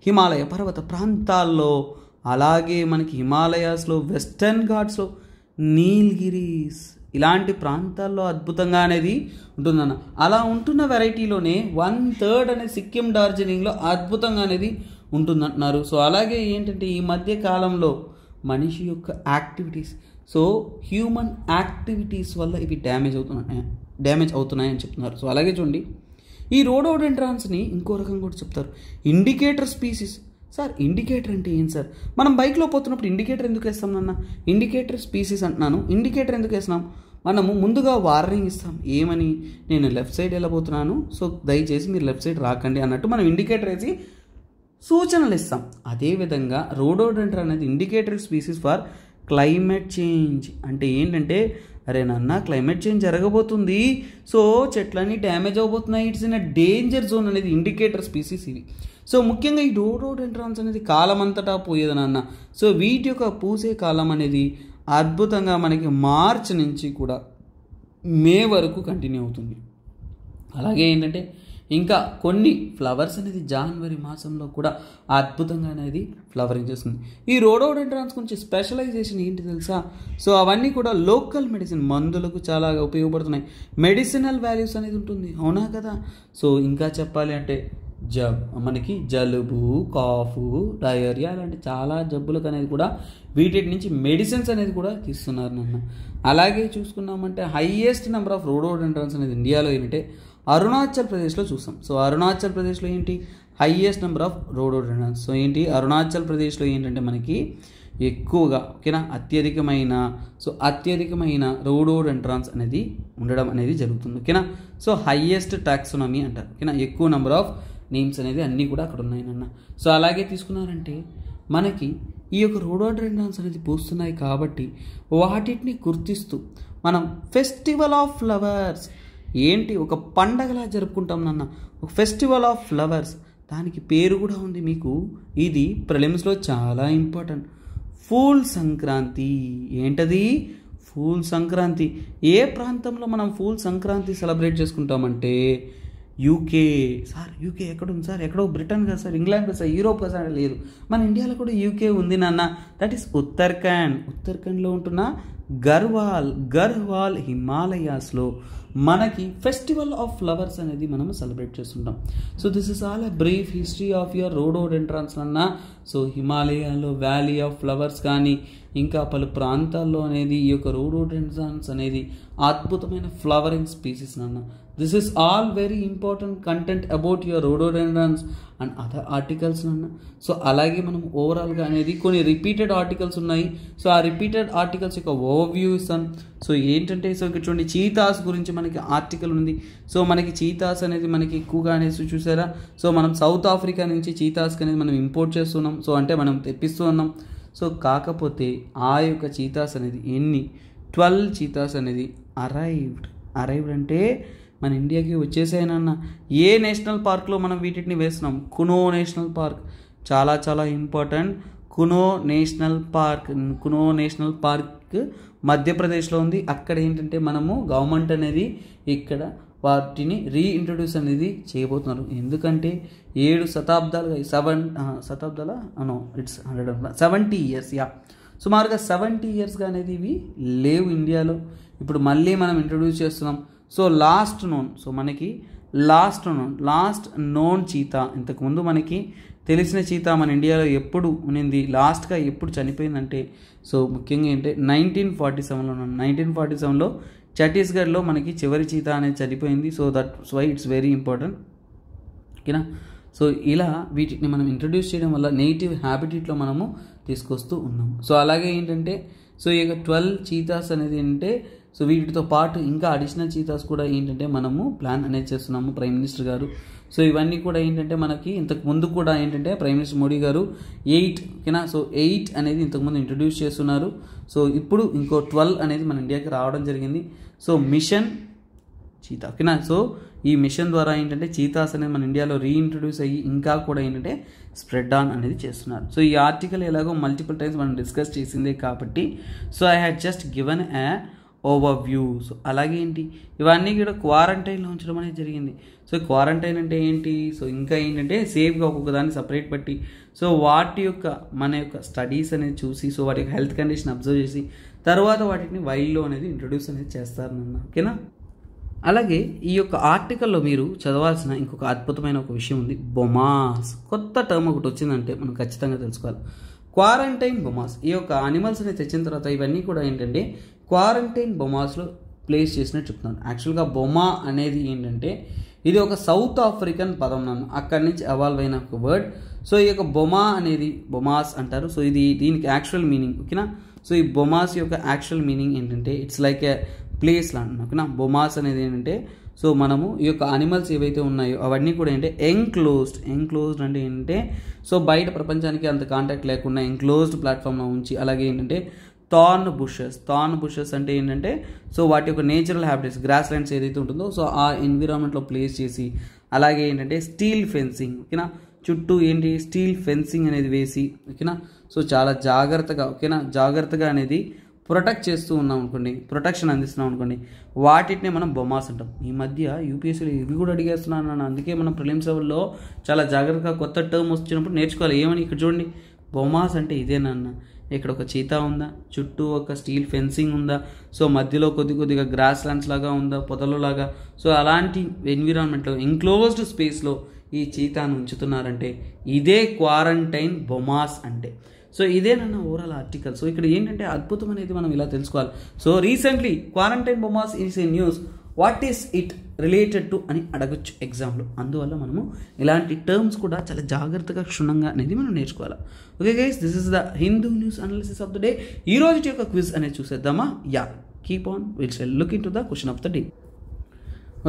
హిమాలయ పర్వత ప్రాంతాల్లో, అలాగే మనకి హిమాలయాస్లో, వెస్టర్న్ ఘాట్స్లో, నీల్గిరీస్ ఇలాంటి ప్రాంతాల్లో అద్భుతంగా అనేది ఉంటుందన్న. అలా ఉంటున్న వెరైటీలోనే 1/3 అనేది సిక్కిం డార్జిలింగ్లో అద్భుతంగా అనేది ఉంటుందంటున్నారు. సో అలాగే ఏంటంటే ఈ మధ్య కాలంలో మనిషి యొక్క యాక్టివిటీస్, సో హ్యూమన్ యాక్టివిటీస్ వల్ల ఇవి డ్యామేజ్ అవుతున్నాయని చెప్తున్నారు. సో అలాగే చూడండి, ఈ రోడోడెండ్రాన్స్ని ఇంకో రకంగా కూడా చెప్తారు, ఇండికేటర్ స్పీసీస్. సార్ ఇండికేటర్ అంటే ఏం సార్? మనం బైక్లో పోతున్నప్పుడు ఇండికేటర్ ఎందుకు వేస్తాం నాన్న? ఇండికేటర్ స్పీసీస్ అంటున్నాను. ఇండికేటర్ ఎందుకు వేస్తున్నాం? మనము ముందుగా వార్నింగ్ ఇస్తాం, ఏమని? నేను లెఫ్ట్ సైడ్ వెళ్ళబోతున్నాను, సో దయచేసి మీరు లెఫ్ట్ సైడ్ రాకండి అన్నట్టు మనం ఇండికేటర్ వేసి సూచనలు ఇస్తాం. అదేవిధంగా రోడోడెండ్రాన్ అనేది indicator species for climate change. అంటే ఏంటంటే అరే నాన్న క్లైమేట్ చేంజ్ జరగబోతుంది, సో చెట్లన్నీ డ్యామేజ్ అవబోతున్నాయి, it's in a danger zone అనేది ఇండికేటర్ స్పీసీస్ ఇవి. సో ముఖ్యంగా ఈ రోడోడెండ్రాన్స్ అనేది కాలం అంతటా పోయేది నాన్న. సో వీటి యొక్క పూసే కాలం అనేది అద్భుతంగా మనకి మార్చ్ నుంచి కూడా మే వరకు కంటిన్యూ అవుతుంది. అలాగే ఏంటంటే ఇంకా కొన్ని ఫ్లవర్స్ అనేది జనవరి మాసంలో కూడా అద్భుతంగా అనేది ఫ్లవరింగ్ చేస్తుంది. ఈ రోడోడెండ్రాన్స్ గురించి స్పెషలైజేషన్ ఏంటి తెలుసా? సో అవన్నీ కూడా లోకల్ మెడిసిన్, మందులకు చాలా ఉపయోగపడుతున్నాయి, మెడిసినల్ వాల్యూస్ అనేది ఉంటుంది, అవునా కదా? సో ఇంకా చెప్పాలి అంటే మనకి జలుబు, కాఫ్, డయేరియా అలాంటి చాలా జబ్బులకు అనేది కూడా వీటి నుంచి మెడిసిన్స్ అనేది కూడా తీస్తున్నారు నాన్న. అలాగే చూసుకున్నామంటే హైయెస్ట్ నెంబర్ ఆఫ్ రోడోడెండ్రాన్స్ అనేది ఇండియాలో ఏంటంటే అరుణాచల్ ప్రదేశ్లో చూస్తాం. సో అరుణాచల్ ప్రదేశ్లో ఏంటి highest number of rhododendrons. So ఏంటి అరుణాచల్ ప్రదేశ్లో ఏంటంటే మనకి ఎక్కువగా ఓకేనా అత్యధికమైన రోడోడెండ్రాన్స్ అనేది ఉండడం అనేది జరుగుతుంది ఓకేనా. సో హైయెస్ట్ టాక్సోనమీ అంటారు ఓకేనా, ఎక్కువ నెంబర్ ఆఫ్ నేమ్స్ అనేది అన్నీ కూడా అక్కడ ఉన్నాయి నాన్న. సో అలాగే తీసుకున్నారంటే మనకి ఈ యొక్క రోడోడెండ్రాన్స్ అనేది పూస్తున్నాయి కాబట్టి వాటిని గుర్తిస్తూ మనం ఫెస్టివల్ ఆఫ్ ఫ్లవర్స్ ఏంటి ఒక పండగలా జరుపుకుంటాం నాన్న, ఒక ఫెస్టివల్ ఆఫ్ ఫ్లవర్స్. దానికి పేరు కూడా ఉంది మీకు, ఇది ప్రిలిమ్స్లో చాలా ఇంపార్టెంట్, ఫూల్ సంక్రాంతి. ఏంటది? ఫూల్ సంక్రాంతి. ఏ ప్రాంతంలో మనం ఫూల్ సంక్రాంతి సెలబ్రేట్ చేసుకుంటామంటే యూకే. సార్ యూకే ఎక్కడుంది సార్? ఎక్కడో బ్రిటన్ కదా సార్, ఇంగ్లాండ్ కదా సార్, యూరోప్ కదా సార్? లేదు, మన ఇండియాలో కూడా యూకే ఉంది నాన్న. దట్ ఈస్ ఉత్తరాఖండ్లో ఉంటున్న గర్వాల్ హిమాలయాస్లో మనకి ఫెస్టివల్ ఆఫ్ ఫ్లవర్స్ అనేది మనం సెలబ్రేట్ చేస్తుంటాం. So this is all a brief history of your rhododendrons అన్న. సో హిమాలయాలో వ్యాలీ ఆఫ్ ఫ్లవర్స్ కానీ ఇంకా పలు ప్రాంతాల్లో అనేది ఈ యొక్క రోడోడెండ్రాన్స్ అనేది అద్భుతమైన ఫ్లవరింగ్ స్పీసీస్ అన్న. This is all very important content about your rhododendrons and other articles అన్న. సో అలాగే మనం ఓవరాల్గా అనేది కొన్ని రిపీటెడ్ ఆర్టికల్స్ ఉన్నాయి. సో ఆ రిపీటెడ్ ఆర్టికల్స్ యొక్క ఓవర్వ్యూ ఇస్తాను. సో ఏంటంటే సో ఇక్కడ చూడండి చీతాస్ గురించి మనకి ఆర్టికల్ ఉంది. సో మనకి చీతాస్ అనేది మనకి ఎక్కువగా అనేసి చూసారా. సో మనం సౌత్ ఆఫ్రికా నుంచి చీతాస్ అనేది మనం ఇంపోర్ట్ చేస్తున్నాం. సో అంటే మనం తెప్పిస్తూ ఉన్నాం. సో కాకపోతే ఆ యొక్క చీతాస్ అనేది 12 చీతాస్ అనేది అరైవ్డ్ అంటే మన ఇండియాకి వచ్చేసాయనన్న. ఏ నేషనల్ పార్క్లో మనం వీటిని వేస్తున్నాం? కునో నేషనల్ పార్క్, చాలా చాలా ఇంపార్టెంట్. కునో నేషనల్ పార్క్ మధ్యప్రదేశ్లో ఉంది. అక్కడ ఏంటంటే మనము గవర్నమెంట్ అనేది ఇక్కడ వాటిని రీఇంట్రడ్యూస్ అనేది చేయబోతున్నారు. ఎందుకంటే 7 శతాబ్దాలుగా 70 ఇయర్స్ సుమారుగా 70 ఇయర్స్గా అనేది ఇవి లేవు ఇండియాలో. ఇప్పుడు మళ్ళీ మనం ఇంట్రడ్యూస్ చేస్తున్నాం. సో లాస్ట్ నోన్ చీతా, ఇంతకుముందు మనకి తెలిసిన చీతా మన ఇండియాలో ఎప్పుడు ఉన్నింది, లాస్ట్గా ఎప్పుడు చనిపోయిందంటే సో ముఖ్యంగా ఏంటంటే 1947లో ఛత్తీస్గఢ్లో మనకి చివరి చీతా అనేది చనిపోయింది. So that's why it's very important. ఓకేనా. సో ఇలా వీటిని మనం ఇంట్రడ్యూస్ చేయడం వల్ల నేటివ్ హ్యాబిటేట్లో మనము తీసుకొస్తూ ఉన్నాము. సో అలాగే ఏంటంటే సో ఈ 12 చీతాస్ అనేది ఏంటంటే సో వీటితో పాటు ఇంకా అడిషనల్ చీతాస్ కూడా ఏంటంటే మనము ప్లాన్ అనేది చేస్తున్నాము ప్రైమ్ మినిస్టర్ గారు. సో ఇవన్నీ కూడా ఏంటంటే మనకి ఇంతకు ముందు కూడా ఏంటంటే ప్రైమ్ మినిస్టర్ మోడీ గారు 8 ఓకేనా. సో 8 అనేది ఇంతకుముందు ఇంట్రడ్యూస్ చేస్తున్నారు. సో ఇప్పుడు ఇంకో 12 అనేది మన ఇండియాకి రావడం జరిగింది. సో మిషన్ చీతా ఓకేనా. సో ఈ మిషన్ ద్వారా ఏంటంటే చీతాస్ అనేది మన ఇండియాలో రీఇంట్రడ్యూస్ అయ్యి ఇంకా కూడా ఏంటంటే స్ప్రెడ్ ఆన్ అనేది చేస్తున్నారు. సో ఈ ఆర్టికల్ ఎలాగో మల్టిపుల్ టైమ్స్ మనం డిస్కస్ చేసిందే కాబట్టి so I had just given a overview. So అలాగే ఏంటి ఇవన్నీ కూడా క్వారంటైన్లో ఉంచడం అనేది జరిగింది. సో క్వారంటైన్ అంటే ఏంటి? సో ఇంకా ఏంటంటే సేఫ్గా ఒక్కొక్క దాన్ని సపరేట్ పట్టి సో వాటి యొక్క మన యొక్క స్టడీస్ అనేది చూసి సో వాటి యొక్క హెల్త్ కండిషన్ అబ్జర్వ్ చేసి తర్వాత వాటిని వైల్డ్లో అనేది ఇంట్రడ్యూస్ అనేది చేస్తారు నాన్న. ఓకేనా. అలాగే ఈ యొక్క ఆర్టికల్లో మీరు చదవాల్సిన ఇంకొక అద్భుతమైన ఒక విషయం ఉంది. బొమాస్ కొత్త టర్మ్ ఒకటి వచ్చిందంటే మనం ఖచ్చితంగా తెలుసుకోవాలి. క్వారంటైన్ బొమాస్ ఈ యొక్క అనిమల్స్ అనేది తెచ్చిన తర్వాత ఇవన్నీ కూడా ఏంటంటే క్వారంటైన్ బొమాస్లో ప్లేస్ చేసినట్టు చెప్తున్నాను. యాక్చువల్గా బొమా అనేది ఏంటంటే ఇది ఒక సౌత్ ఆఫ్రికన్ పదం నన్ను అక్కడి నుంచి అవాల్వ్ అయిన ఒక వర్డ్. సో ఈ యొక్క బొమా అనేది బొమాస్ అంటారు. సో ఇది దీనికి యాక్చువల్ మీనింగ్ ఓకేనా. సో ఈ బొమాస్ యొక్క యాక్చువల్ మీనింగ్ ఏంటంటే ఇట్స్ లైక్ ఏ ప్లేస్ లాంటి ఓకేనా. బొమాస్ అనేది ఏంటంటే సో మనము ఈ యొక్క అనిమల్స్ ఏవైతే ఉన్నాయో అవన్నీ కూడా ఏంటంటే ఎంక్లోజ్డ్ అంటే ఏంటంటే సో బయట ప్రపంచానికి అంత కాంటాక్ట్ లేకుండా ఎంక్లోజ్డ్ ప్లాట్ఫామ్లో ఉంచి అలాగే ఏంటంటే థార్న్ బుషెస్ అంటే ఏంటంటే సో వాటి యొక్క నేచురల్ హ్యాబిటేట్స్ గ్రాస్ ల్యాండ్స్ ఏదైతే ఉంటుందో సో ఆ ఎన్విరాన్మెంట్లో ప్లేస్ చేసి అలాగే ఏంటంటే స్టీల్ ఫెన్సింగ్ ఓకేనా చుట్టూ ఏంటి స్టీల్ ఫెన్సింగ్ అనేది వేసి ఓకేనా. సో చాలా జాగ్రత్తగా అనేది ప్రొటెక్ట్ చేస్తూ ఉన్నాం అనుకోండి, ప్రొటెక్షన్ అందిస్తున్నాం అనుకోండి, వాటిని మనం బొమాస్ అంటాం. ఈ మధ్య యూపీఎస్సీలో ఇవి కూడా అడిగేస్తున్నాను అన్న. అందుకే మనం ప్రిలిమ్స్ లెవెల్లో చాలా జాగ్రత్తగా కొత్త టర్మ్ వచ్చినప్పుడు నేర్చుకోవాలి. ఏమని ఇక్కడ చూడండి బొమాస్ అంటే ఇదేనన్న. ఇక్కడ ఒక చీతా ఉందా, చుట్టూ ఒక స్టీల్ ఫెన్సింగ్ ఉందా, సో మధ్యలో కొద్దిగా గ్రాస్ ల్యాండ్స్ లాగా ఉందా, పొదలులాగా, సో అలాంటి ఎన్విరాన్మెంట్లో ఎంక్లోజ్డ్ స్పేస్లో ఈ చీతాను ఉంచుతున్నారంటే ఇదే క్వారంటైన్ బొమాస్ అంటే. సో ఇదేనన్న ఓవరాల్ ఆర్టికల్. సో ఇక్కడ ఏంటంటే అద్భుతం అనేది మనం ఇలా తెలుసుకోవాలి. So recently quarantine bomas is a news, what is it related to అని అడగచ్చు ఎగ్జామ్లో. అందువల్ల మనము ఇలాంటి టర్మ్స్ కూడా చాలా జాగ్రత్తగా క్షుణ్ణంగా అనేది మనం నేర్చుకోవాలి. Okay guys, this is the Hindu news analysis of the day. ఈ రోజు యొక్క క్విజ్ అనేది చూసేద్దామా? Keep on, will look into the question of the day.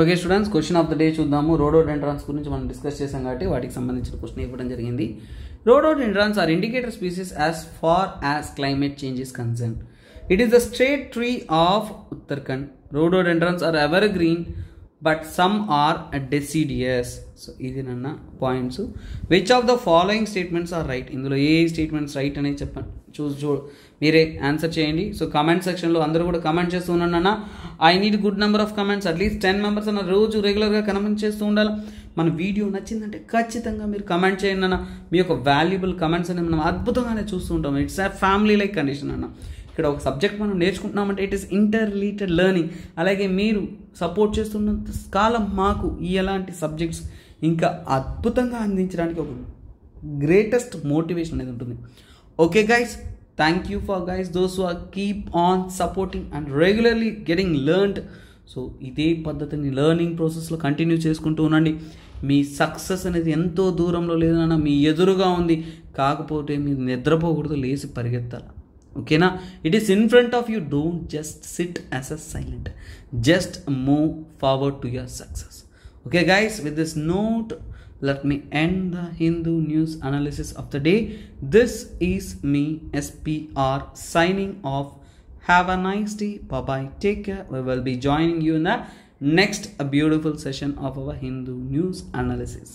Okay students, question of the day చూద్దాము. రోడోడెండ్రాన్స్ గురించి మనం డిస్కస్ చేసాం కాబట్టి వాటికి సంబంధించిన క్వశ్చన్ ఇవ్వడం జరిగింది. Rhododendrons are indicator species as far as climate change is concerned. It is the state tree of Uttarakhand. Rhododendrons are evergreen, but some are deciduous. So, these are the points. Which of the following statements are right? Indulo A statements right అనే చెప్పండి. చూసి మీరే answer చేయండి. So comment సెక్షన్లో అందరూ కూడా comment చేస్తూ ఉన్నాను అన్న. I need good number of comments, at least 10 members అన్న రోజు రెగ్యులర్గా కమెంట్ చేస్తూ ఉండాలి. మన వీడియో నచ్చిందంటే ఖచ్చితంగా మీరు కమెంట్ చేయండి అన్న. మీ యొక్క వాల్యుబుల్ కమెంట్స్ అనేవి మనం అద్భుతంగానే చూస్తూ ఉంటాం. It's a family like condition అన్న. ఇక్కడ ఒక సబ్జెక్ట్ మనం నేర్చుకుంటున్నామంటే it is interrelated learning. అలాగే మీరు సపోర్ట్ చేస్తున్నంత కాలం మాకు ఈ ఎలాంటి సబ్జెక్ట్స్ ఇంకా అద్భుతంగా అందించడానికి ఒక గ్రేటెస్ట్ మోటివేషన్ అనేది ఉంటుంది. Okay guys, thank you for guys those who are keep on supporting and regularly getting learned. So ఇదే పద్ధతిని లెర్నింగ్ ప్రాసెస్లో కంటిన్యూ చేసుకుంటూ ఉండండి. మీ సక్సెస్ అనేది ఎంతో దూరంలో లేదన్నా మీ ఎదురుగా ఉంది. కాకపోతే మీరు నిద్రపోకూడదు, లేచి పరిగెత్తాలి. ఓకేనా? It is in front of you. Don't just SIT as a silent, just move forward to your success. Okay guys, with this note let me end the Hindu news analysis of the day. This is me SPR signing off. Have a nice day. Bye bye. Take care. We will be joining you in the next beautiful session of our Hindu news analysis.